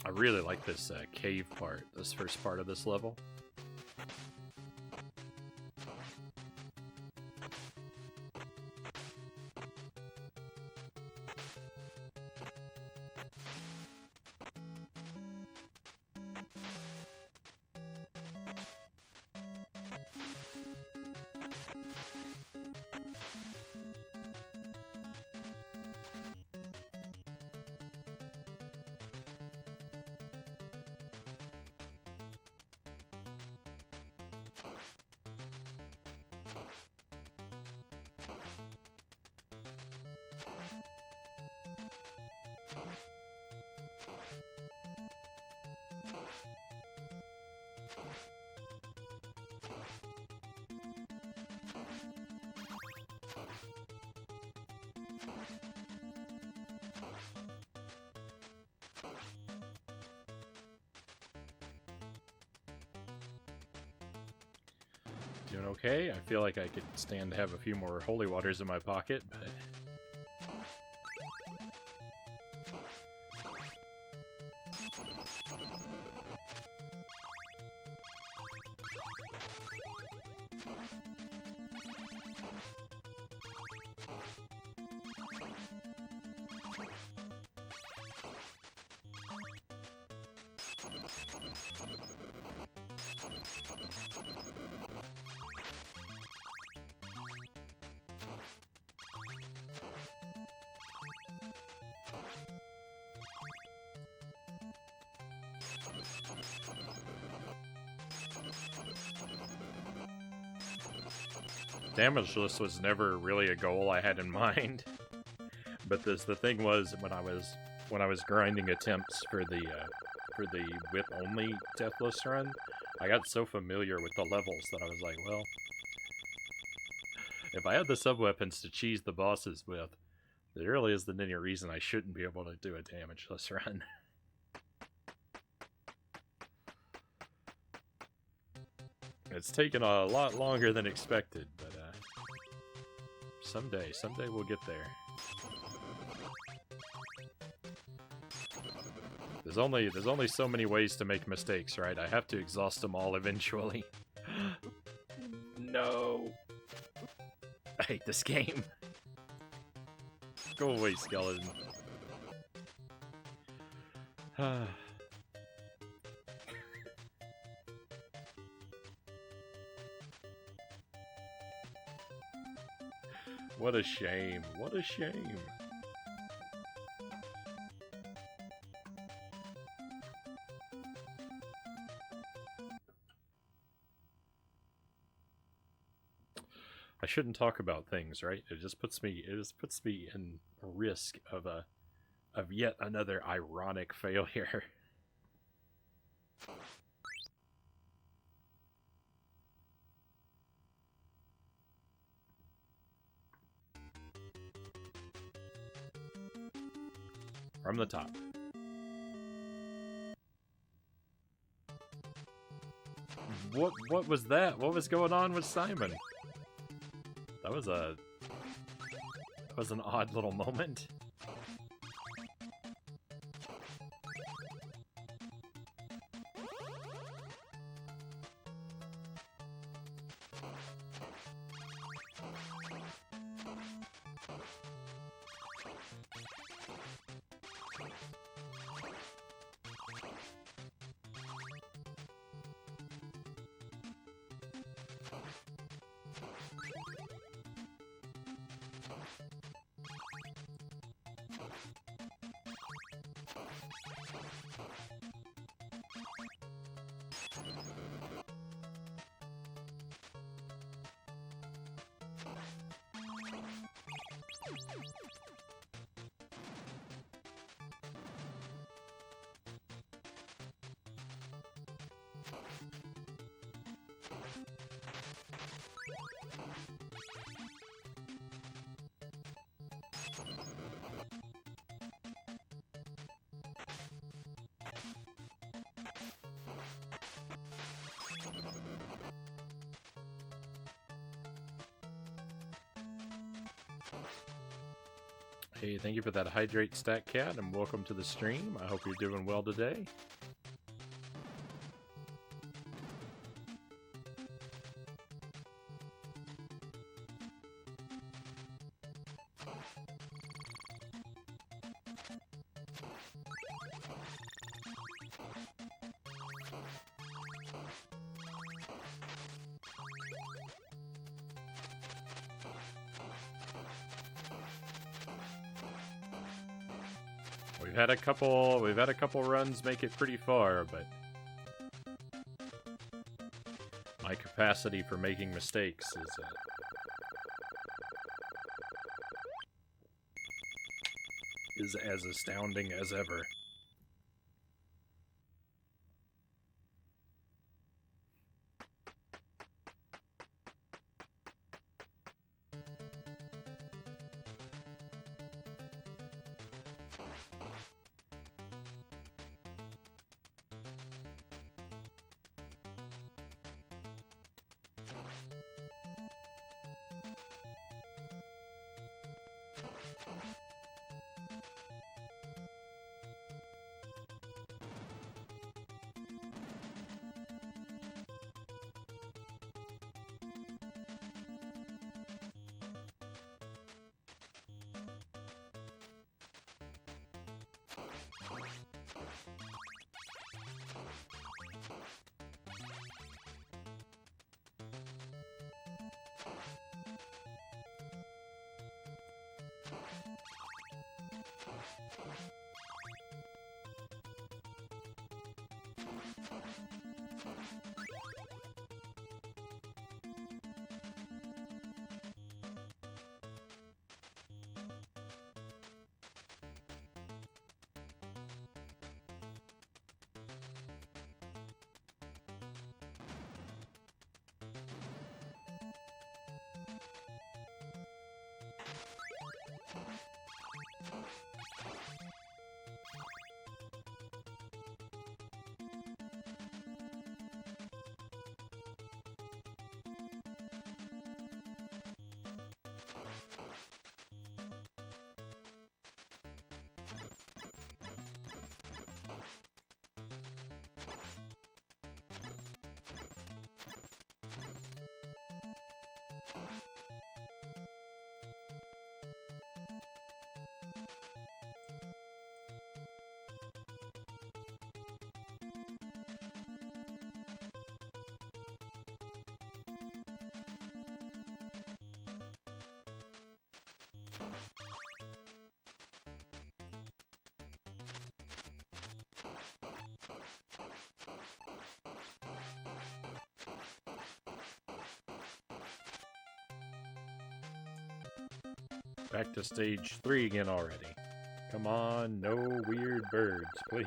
I really like this cave part, this first part of this level. Doing okay. I feel like I could stand to have a few more holy waters in my pocket, but... Damageless was never really a goal I had in mind. But the thing was, when I was grinding attempts for the whip only deathless run, I got so familiar with the levels that I was like, well, if I had the sub weapons to cheese the bosses with, there really isn't any reason I shouldn't be able to do a damageless run. It's taken a lot longer than expected, but someday we'll get there. There's only so many ways to make mistakes, right? I have to exhaust them all eventually. No! I hate this game. Go away, skeleton. What a shame. What a shame. I shouldn't talk about things, right? It just puts me in risk of yet another ironic failure. From the top. What was that? What was going on with Simon? That was an odd little moment. Hey, thank you for that hydrate stat cat, and welcome to the stream. I hope you're doing well today. We've had a couple runs make it pretty far, but my capacity for making mistakes is as astounding as ever. back to stage 3 again already. Come on, no weird birds, please.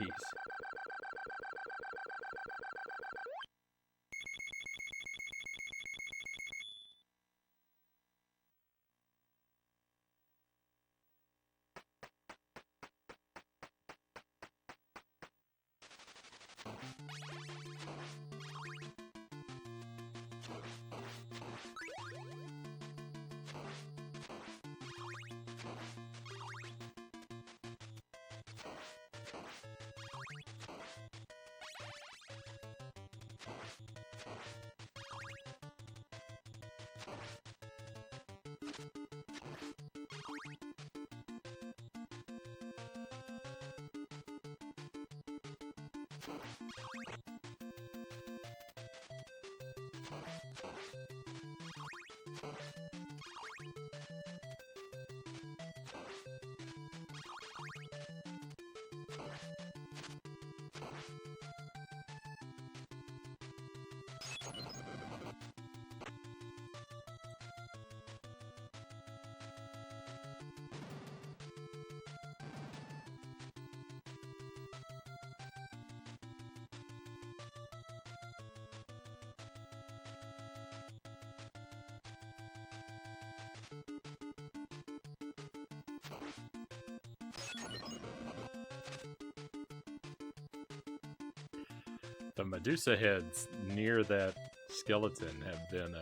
The Medusa heads near that skeleton have been,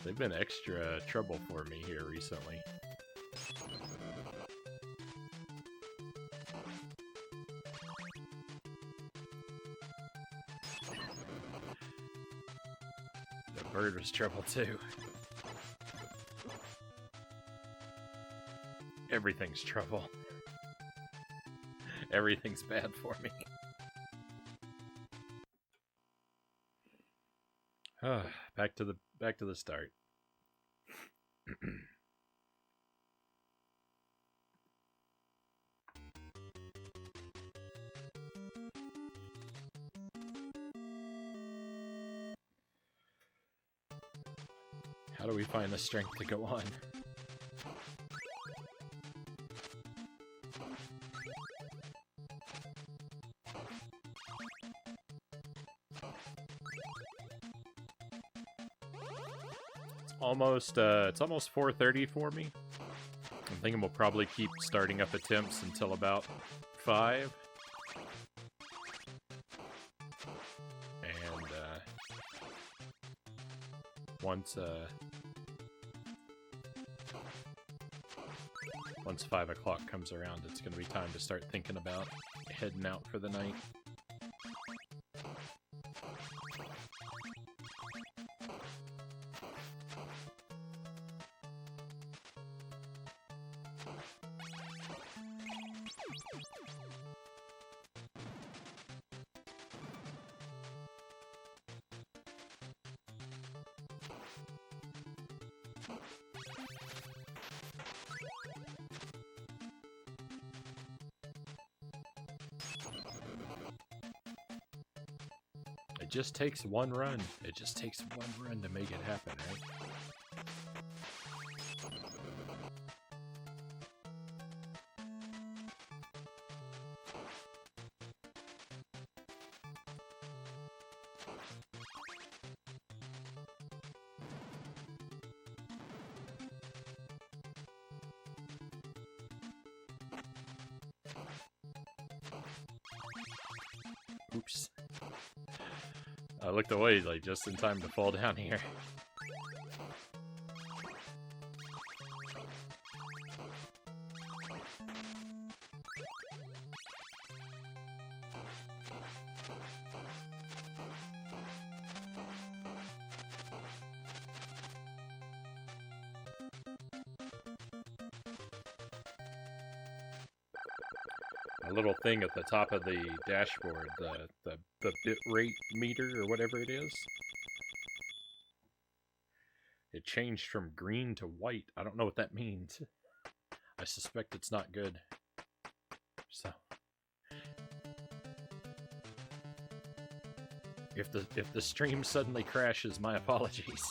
they've been extra trouble for me here recently. The bird was trouble too. Everything's trouble. Everything's bad for me. Back to the start. How do we find the strength to go on? It's almost 4:30 for me. I'm thinking we'll probably keep starting up attempts until about 5. And once 5 o'clock comes around, it's going to be time to start thinking about heading out for the night. It just takes one run. It just takes one run to make it happen, right? Oops. I looked away, like, just in time to fall down here. A little thing at the top of the dashboard, the bit rate meter or whatever it is. It changed from green to white. I don't know what that means. I suspect it's not good. So if the stream suddenly crashes, my apologies.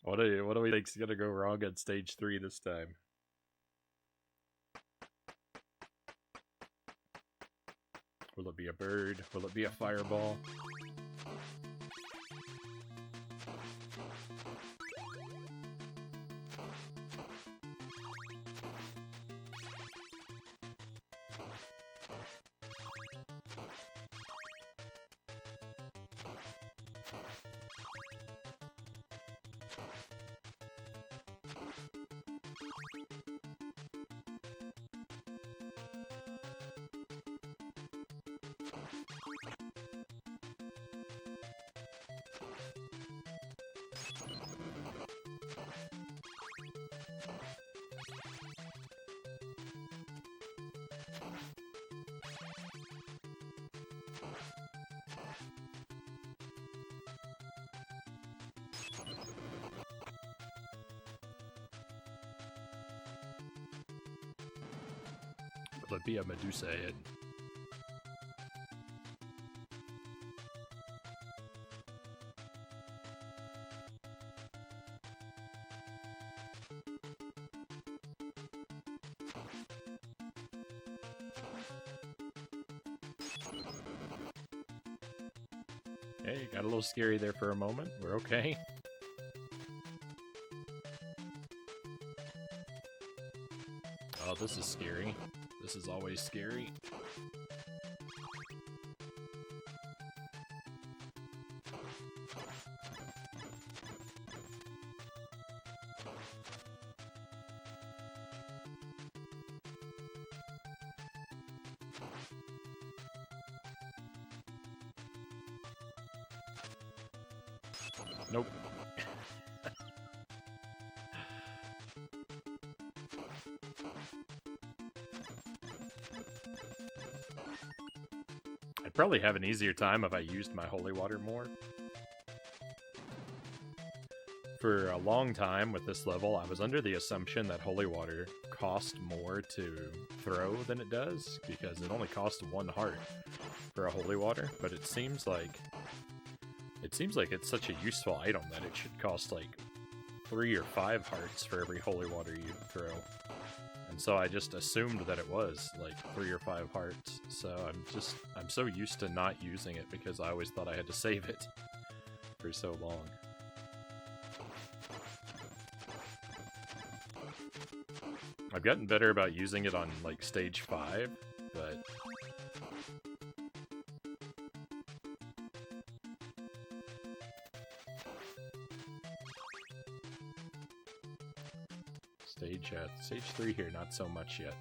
What do we think's gonna go wrong on stage 3 this time? Will it be a bird? Will it be a fireball? Will it be a Medusa head? Hey, got a little scary there for a moment. We're okay. Oh, this is scary. This is always scary. Nope. I'd probably have an easier time if I used my holy water more. For a long time with this level, I was under the assumption that holy water cost more to throw than it does, because it only costs 1 heart for a holy water, but it seems like it's such a useful item that it should cost like 3 or 5 hearts for every holy water you throw. And so I just assumed that it was like 3 or 5 hearts. So I'm so used to not using it because I always thought I had to save it for so long. I've gotten better about using it on, like, stage 5, but... Stage 3 here, not so much yet.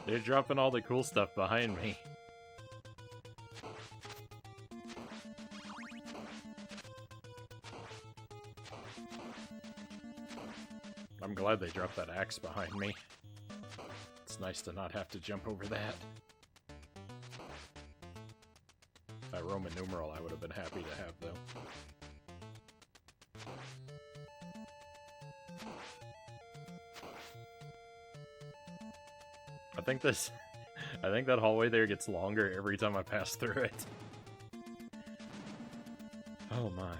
They're dropping all the cool stuff behind me. I'm glad they dropped that axe behind me. It's nice to not have to jump over that. That Roman numeral I would have been happy to have, though. I think that hallway there gets longer every time I pass through it. Oh my.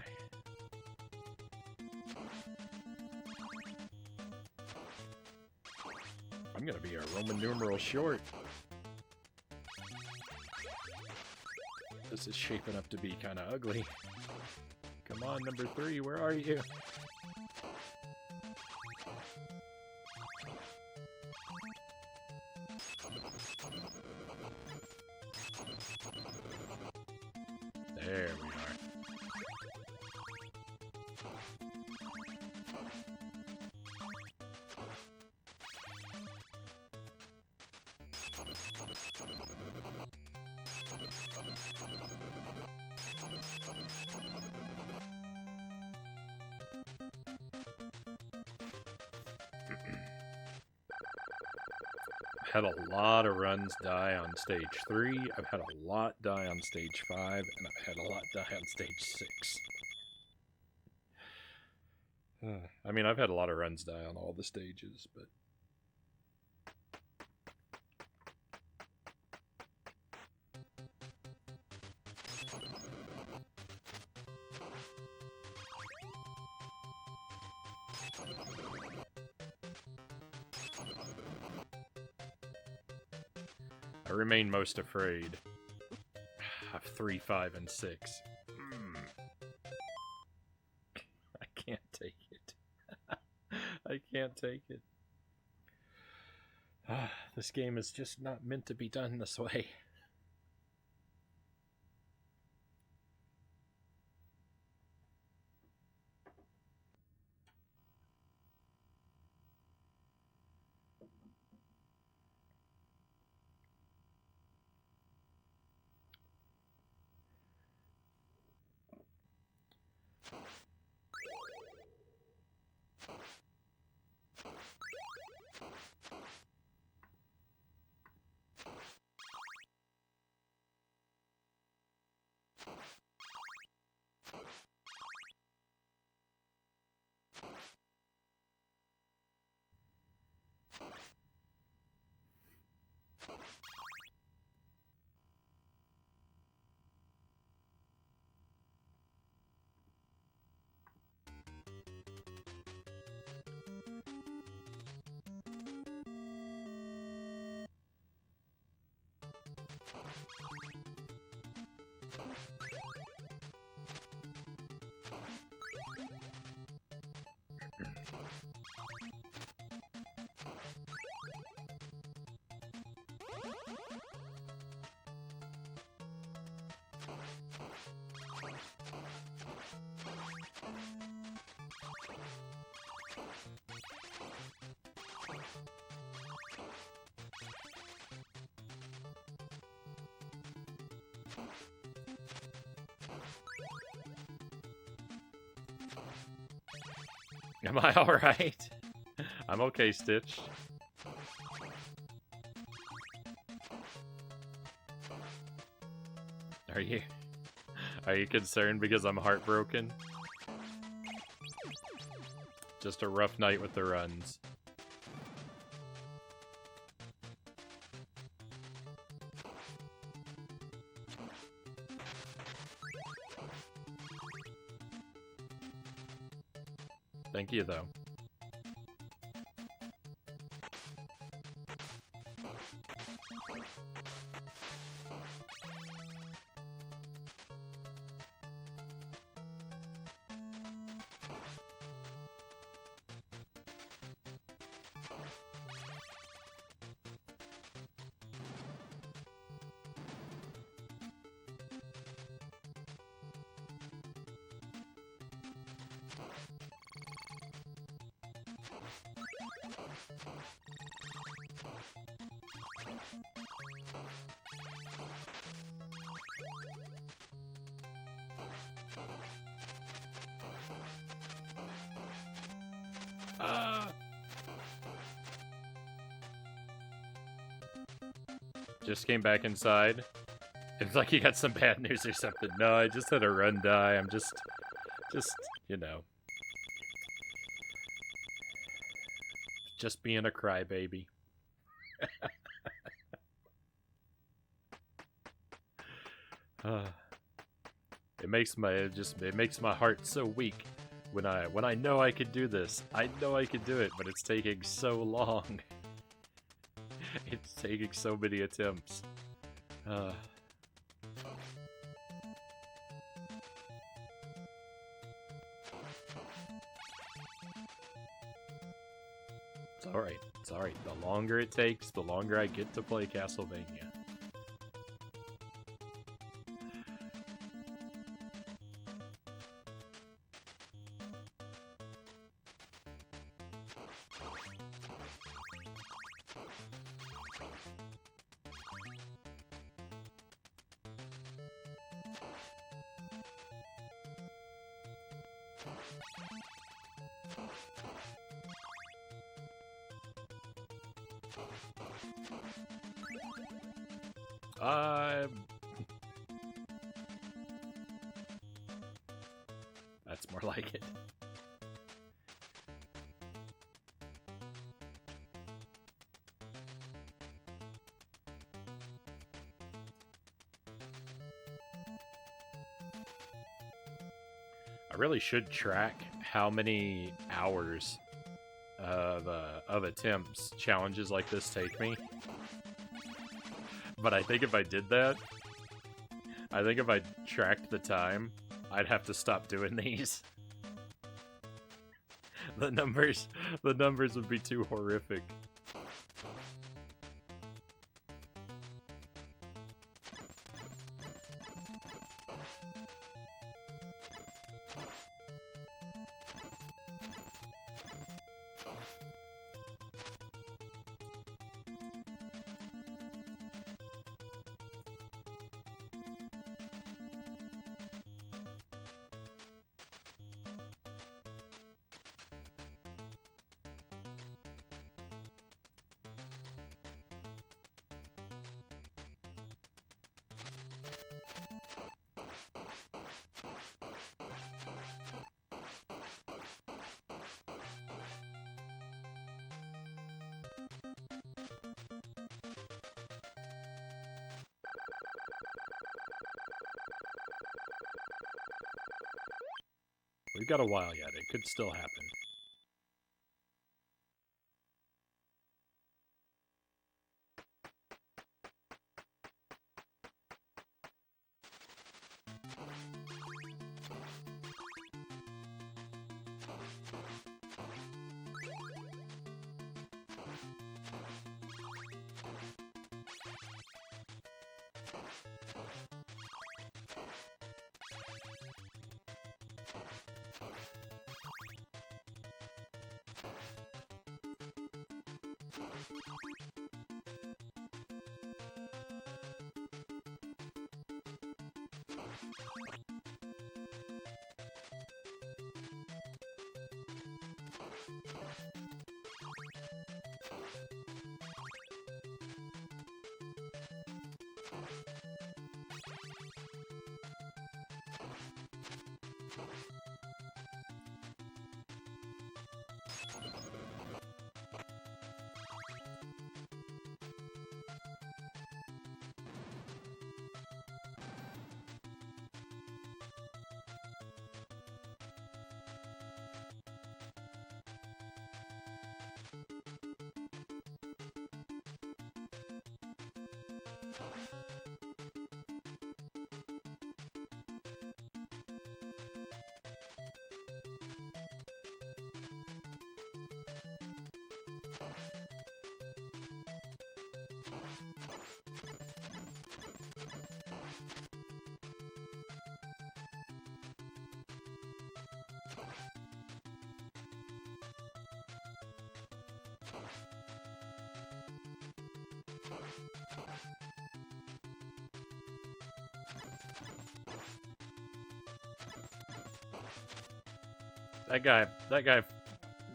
I'm gonna be a Roman numeral short. This is shaping up to be kinda ugly. Come on, number 3, where are you? There we are. I've had a lot of runs die on stage 3, I've had a lot die on stage 5, and I've had a lot die on stage 6. I mean, I've had a lot of runs die on all the stages, but... I remain most afraid of 3, 5, and 6. I can't take it. I can't take it. This game is just not meant to be done this way. Am I alright? I'm okay, Stitch. Are you concerned because I'm heartbroken? Just a rough night with the runs. Thank you, though. Just came back inside. It's like you got some bad news or something. No, I just had a run die. I'm just, you know. Just being a crybaby. It makes my heart so weak when I know I could do this. I know I could do it, but it's taking so long. It's taking so many attempts. It's alright. It's alright. The longer it takes, the longer I get to play Castlevania. That's more like it. I really should track how many hours of attempts challenges like this take me. But I think if I did that, I think if I tracked the time, I'd have to stop doing these. The numbers would be too horrific. We've got a while yet. It could still happen.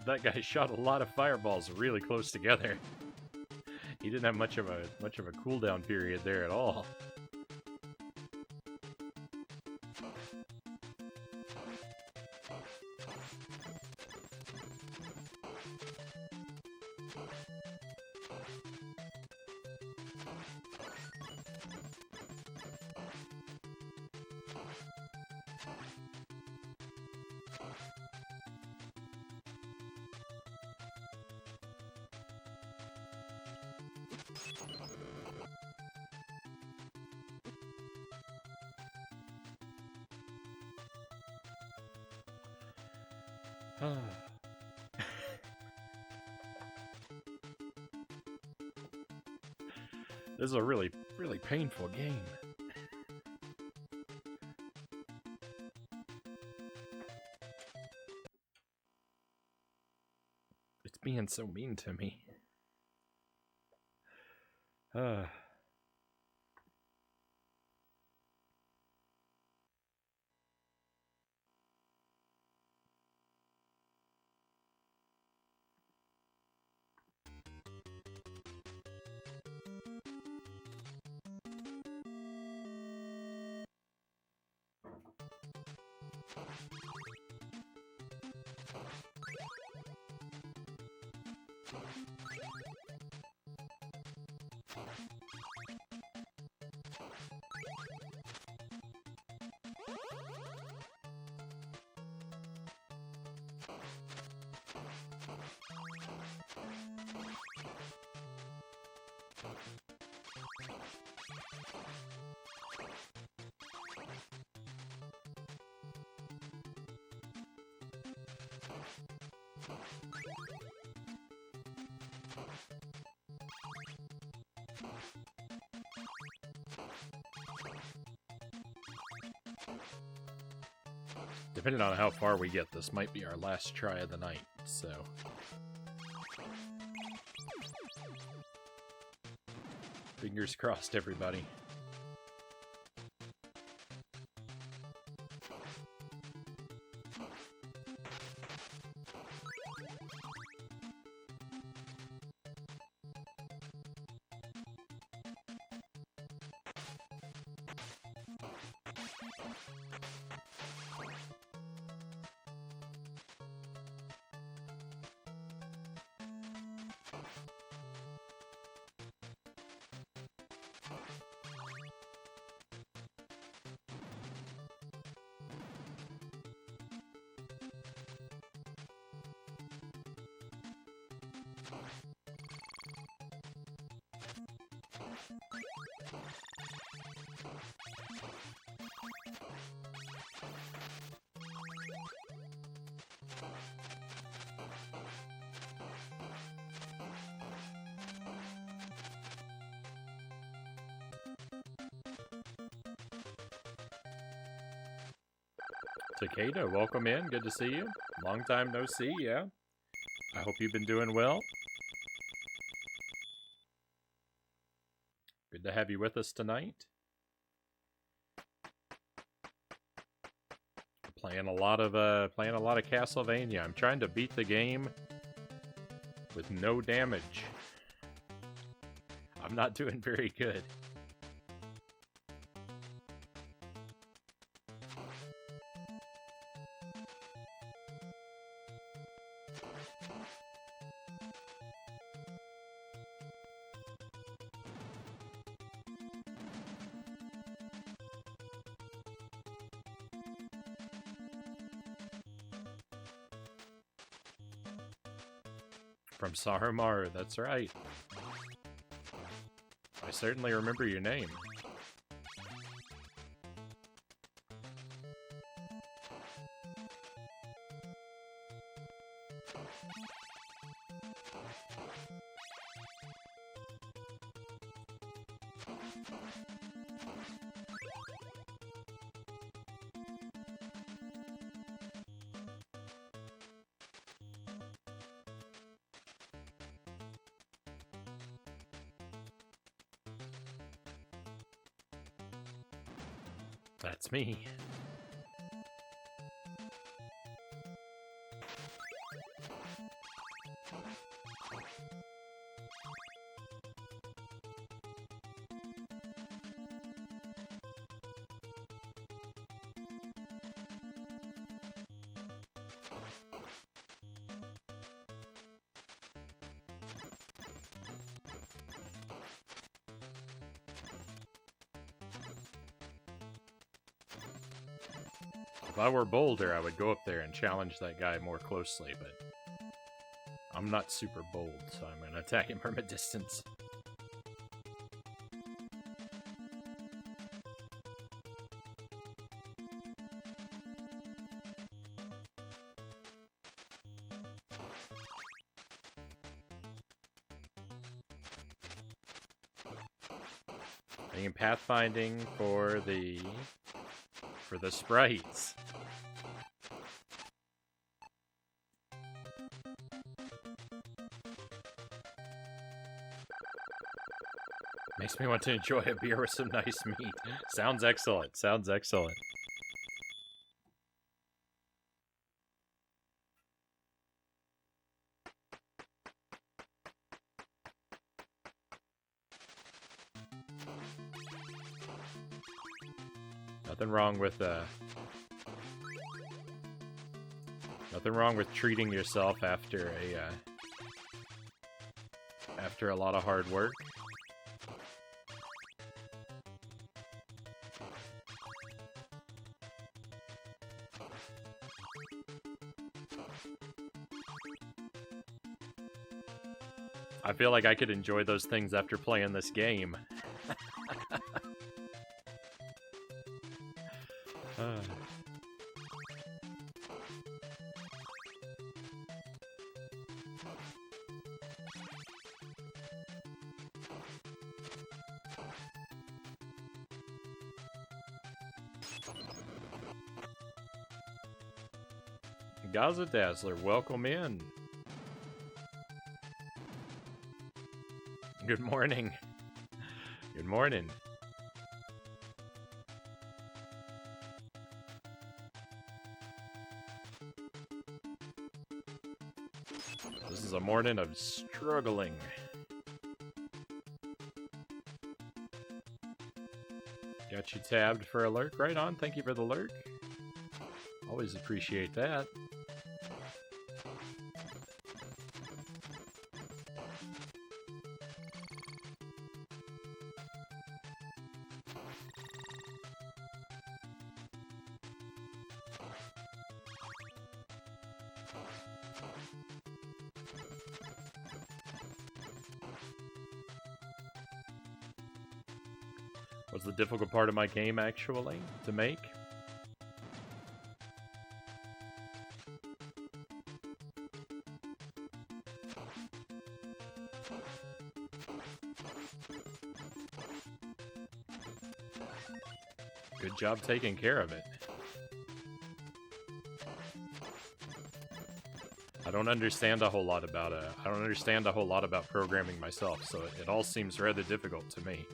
That guy shot a lot of fireballs really close together. He didn't have much of a cooldown period there at all. This is a really painful game. It's being so mean to me. Depending on how far we get, this might be our last try of the night, so... Fingers crossed, everybody. Takeda, welcome in. Good to see you. Long time no see, yeah. I hope you've been doing well. Good to have you with us tonight. Playing a lot of Castlevania. I'm trying to beat the game with no damage. I'm not doing very good. From Sarumaru, that's right. I certainly remember your name. That's me. If I were bolder, I would go up there and challenge that guy more closely, but I'm not super bold, so I'm going to attack him from a distance. Thinking pathfinding for the sprites. Makes me want to enjoy a beer with some nice meat. Sounds excellent. Sounds excellent. Nothing wrong with treating yourself after a lot of hard work. I feel like I could enjoy those things after playing this game. Gaza Dazzler, welcome in. Good morning. Good morning. This is a morning of struggling. Got you tabbed for a lurk. Right on. Thank you for the lurk. Always appreciate that. What's the difficult part of my game, actually, to make? Good job taking care of it. I don't understand a whole lot about programming myself, so it all seems rather difficult to me.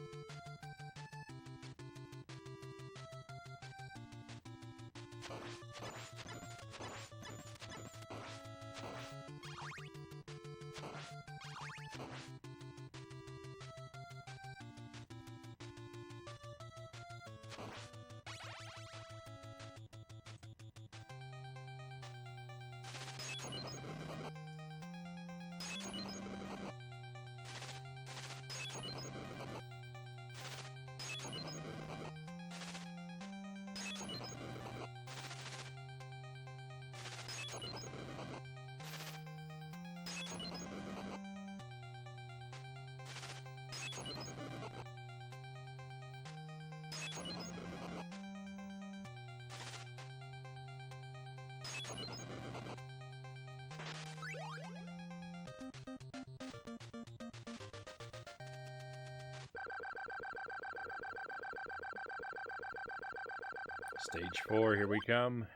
Stage 4, here we come.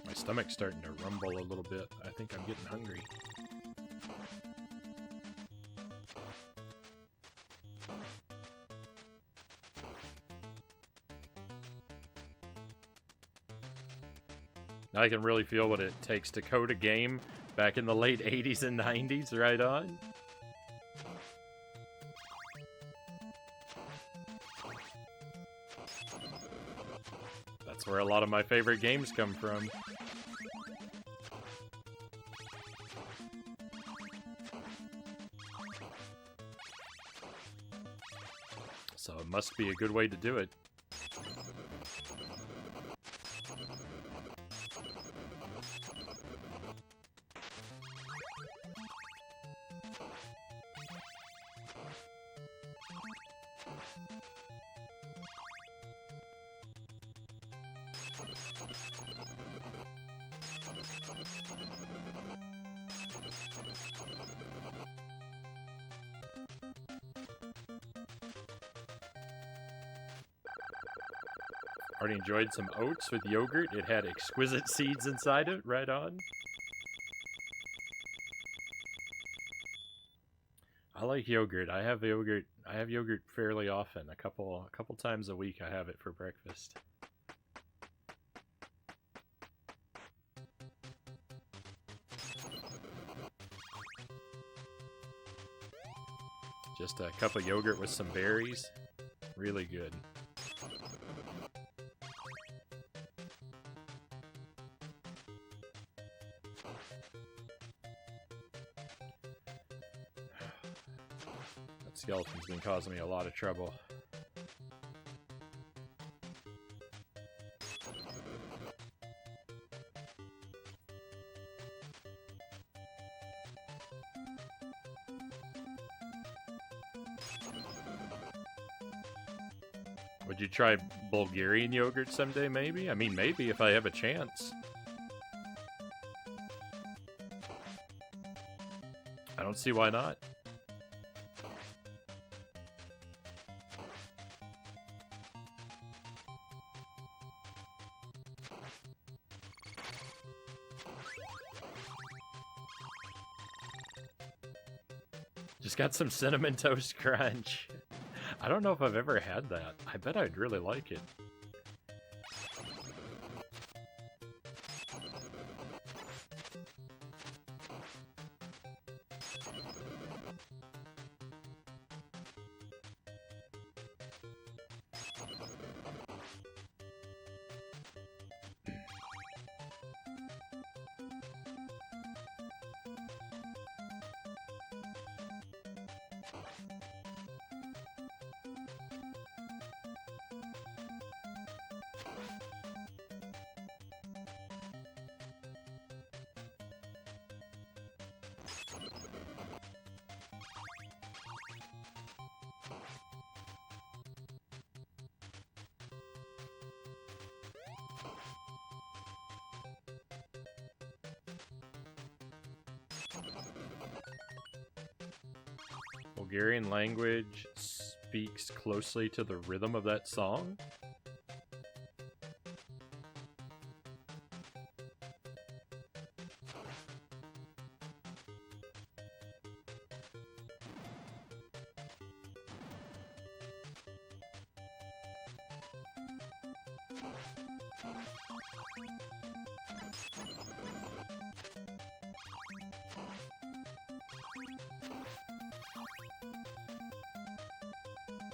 My stomach's starting to rumble a little bit. I think I'm getting hungry. Now I can really feel what it takes to code a game back in the late 80s and 90s, right on. That's where a lot of my favorite games come from. So it must be a good way to do it. Already enjoyed some oats with yogurt. It had exquisite seeds inside it. Right on. I like yogurt. I have yogurt. I have yogurt fairly often. A couple times a week I have it for breakfast. Just a cup of yogurt with some berries. Really good. That skeleton's been causing me a lot of trouble. Would you try Bulgarian yogurt someday, maybe? I mean, maybe, if I have a chance. I don't see why not. Just got some Cinnamon Toast Crunch. I don't know if I've ever had that. I bet I'd really like it. Bulgarian language speaks closely to the rhythm of that song.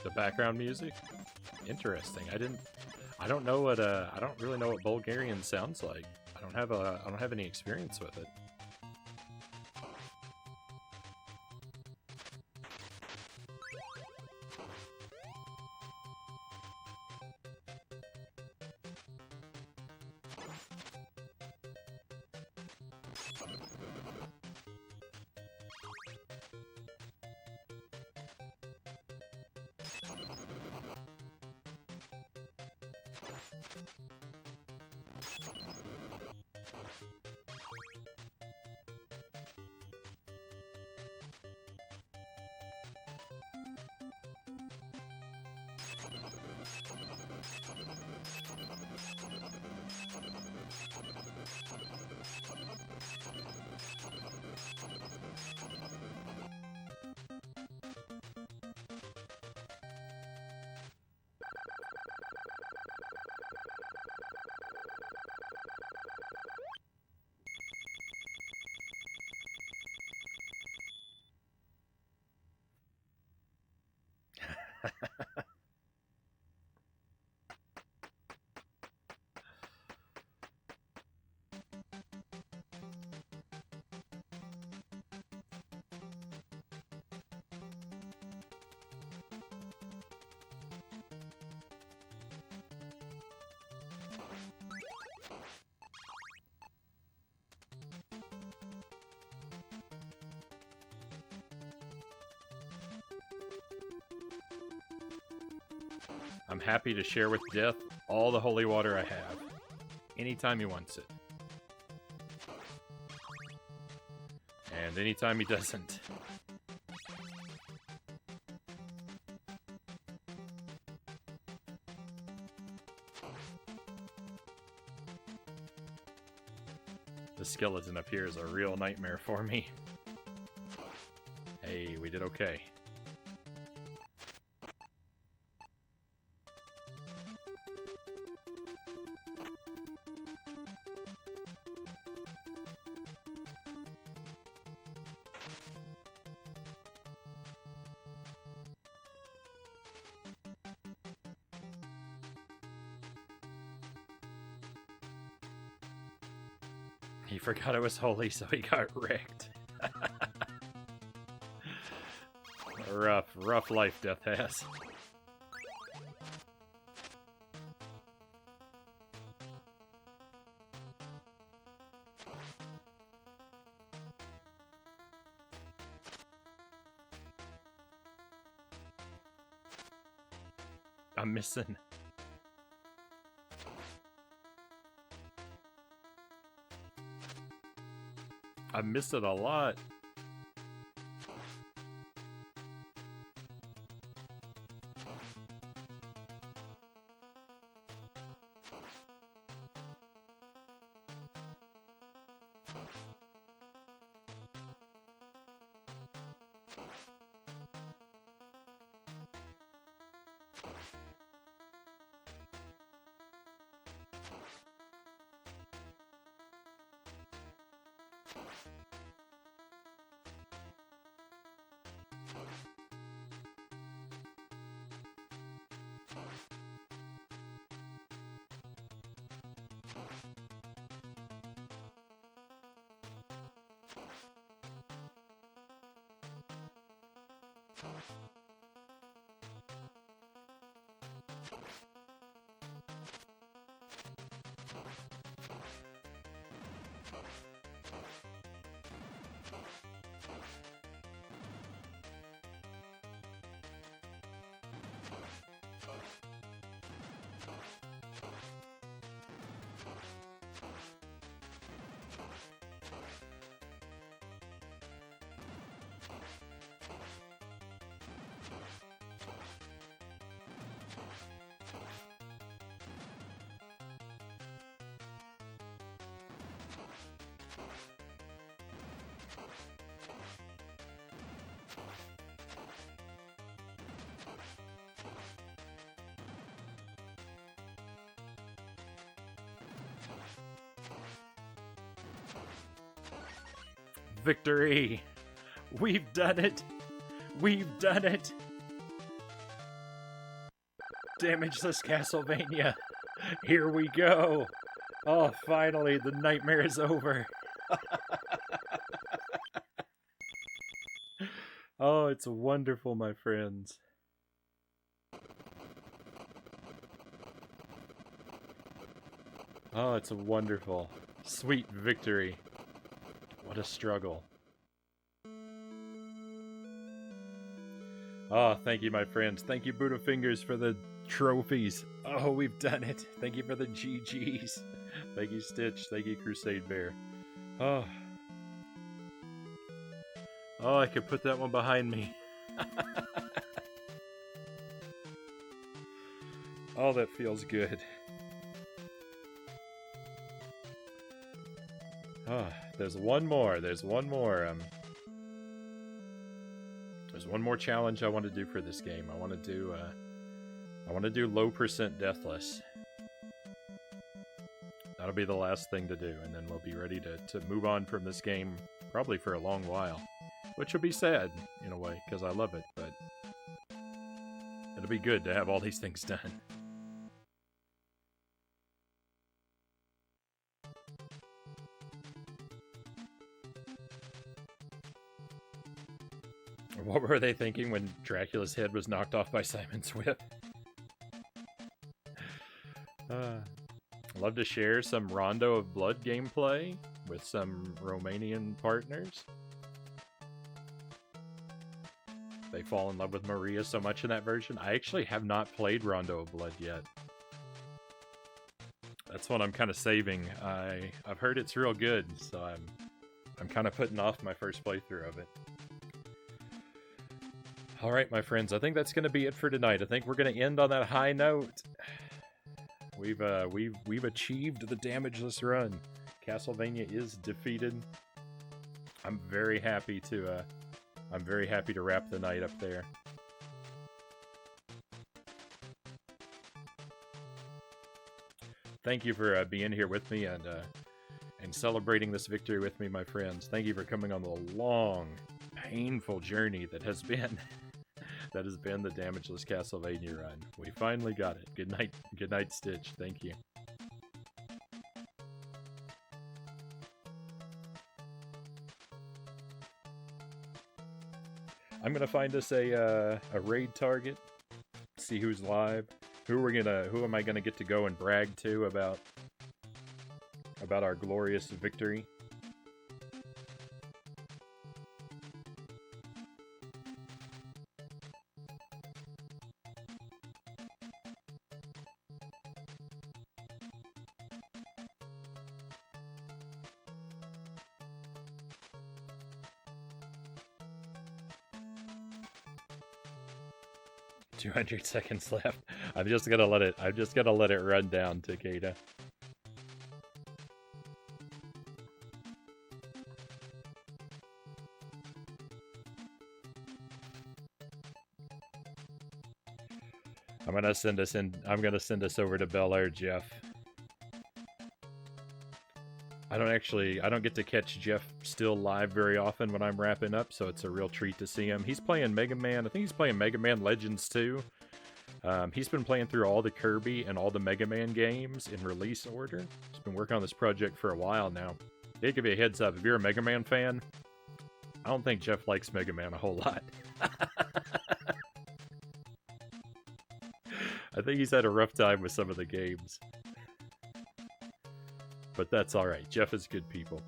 The background music? Interesting. I don't know what I don't really know what Bulgarian sounds like. I don't have any experience with it. I'm happy to share with Death all the holy water I have, anytime he wants it. And anytime he doesn't. The skeleton up here is a real nightmare for me. Hey, we did okay. He forgot it was holy, so he got wrecked. Rough life Death has. I'm missing. I miss it a lot. victory! We've done it! We've done it! Damageless Castlevania! Here we go! Oh, finally, the nightmare is over! Oh, it's wonderful, my friends. Oh, it's a wonderful, sweet victory. What a struggle. Oh, thank you, my friends. Thank you, Buddha Fingers, for the trophies. Oh, we've done it. Thank you for the GGs. Thank you, Stitch. Thank you, Crusade Bear. Oh. Oh, I could put that one behind me. Oh, that feels good. Oh, there's one more. There's one more. There's one more challenge I want to do for this game. I want to do low percent deathless. That'll be the last thing to do, and then we'll be ready to move on from this game, probably for a long while. Which will be sad, in a way, because I love it, but it'll be good to have all these things done. What were they thinking when Dracula's head was knocked off by Simon's whip? I'd love to share some Rondo of Blood gameplay with some Romanian partners. They fall in love with Maria so much in that version. I actually have not played Rondo of Blood yet. That's what I'm kind of saving. I've heard it's real good, so I'm kind of putting off my first playthrough of it. All right, my friends, I think that's going to be it for tonight. I think we're going to end on that high note. We've achieved the damageless run. Castlevania is defeated. I'm very happy to wrap the night up there. Thank you for being here with me and celebrating this victory with me, my friends. Thank you for coming on the long, painful journey that has been the damageless Castlevania run. We finally got it. Good night, Stitch. Thank you. I'm gonna find us a raid target. See who's live. Who am I gonna get to go and brag to about our glorious victory? "200 seconds left." I'm just gonna let it run down, Takeda. I'm gonna send us over to Bel Air, Jeff. I don't get to catch Jeff still live very often when I'm wrapping up, so it's a real treat to see him. He's playing Mega Man. I think he's playing Mega Man Legends 2. He's been playing through all the Kirby and all the Mega Man games in release order. He's been working on this project for a while now. They give you a heads up, if you're a Mega Man fan, I don't think Jeff likes Mega Man a whole lot. I think he's had a rough time with some of the games. But that's alright. Jeff is good people.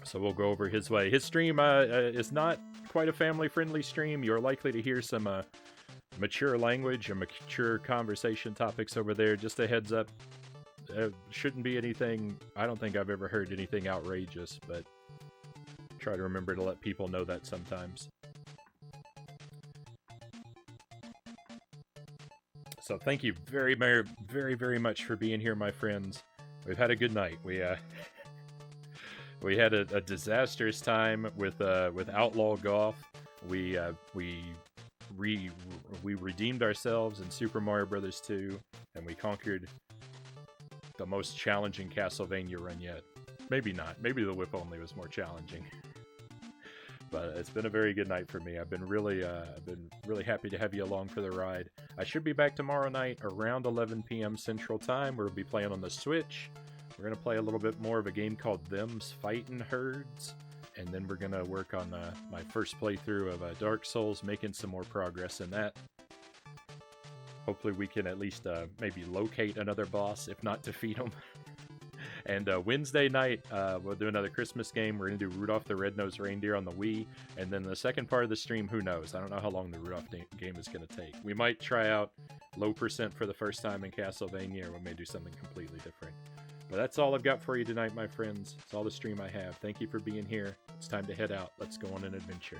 So we'll go over his way. His stream is not quite a family-friendly stream. You're likely to hear some mature language or mature conversation topics over there. Just a heads up. Shouldn't be anything... I don't think I've ever heard anything outrageous, but try to remember to let people know that sometimes. So thank you very, very, very, very much for being here, my friends. We've had a good night. We had a disastrous time with Outlaw Golf. We redeemed ourselves in Super Mario Bros. 2, and we conquered the most challenging Castlevania run yet. Maybe not. Maybe the whip only was more challenging. But it's been a very good night for me. I've been really happy to have you along for the ride. I should be back tomorrow night around 11 p.m. Central Time. We'll be playing on the Switch. We're going to play a little bit more of a game called Them's Fightin' Herds. And then we're going to work on my first playthrough of Dark Souls, making some more progress in that. Hopefully we can at least maybe locate another boss, if not defeat him. And Wednesday night, we'll do another Christmas game. We're going to do Rudolph the Red-Nosed Reindeer on the Wii. And then the second part of the stream, who knows? I don't know how long the Rudolph game is going to take. We might try out low percent for the first time in Castlevania, or we may do something completely different. But that's all I've got for you tonight, my friends. It's all the stream I have. Thank you for being here. It's time to head out. Let's go on an adventure.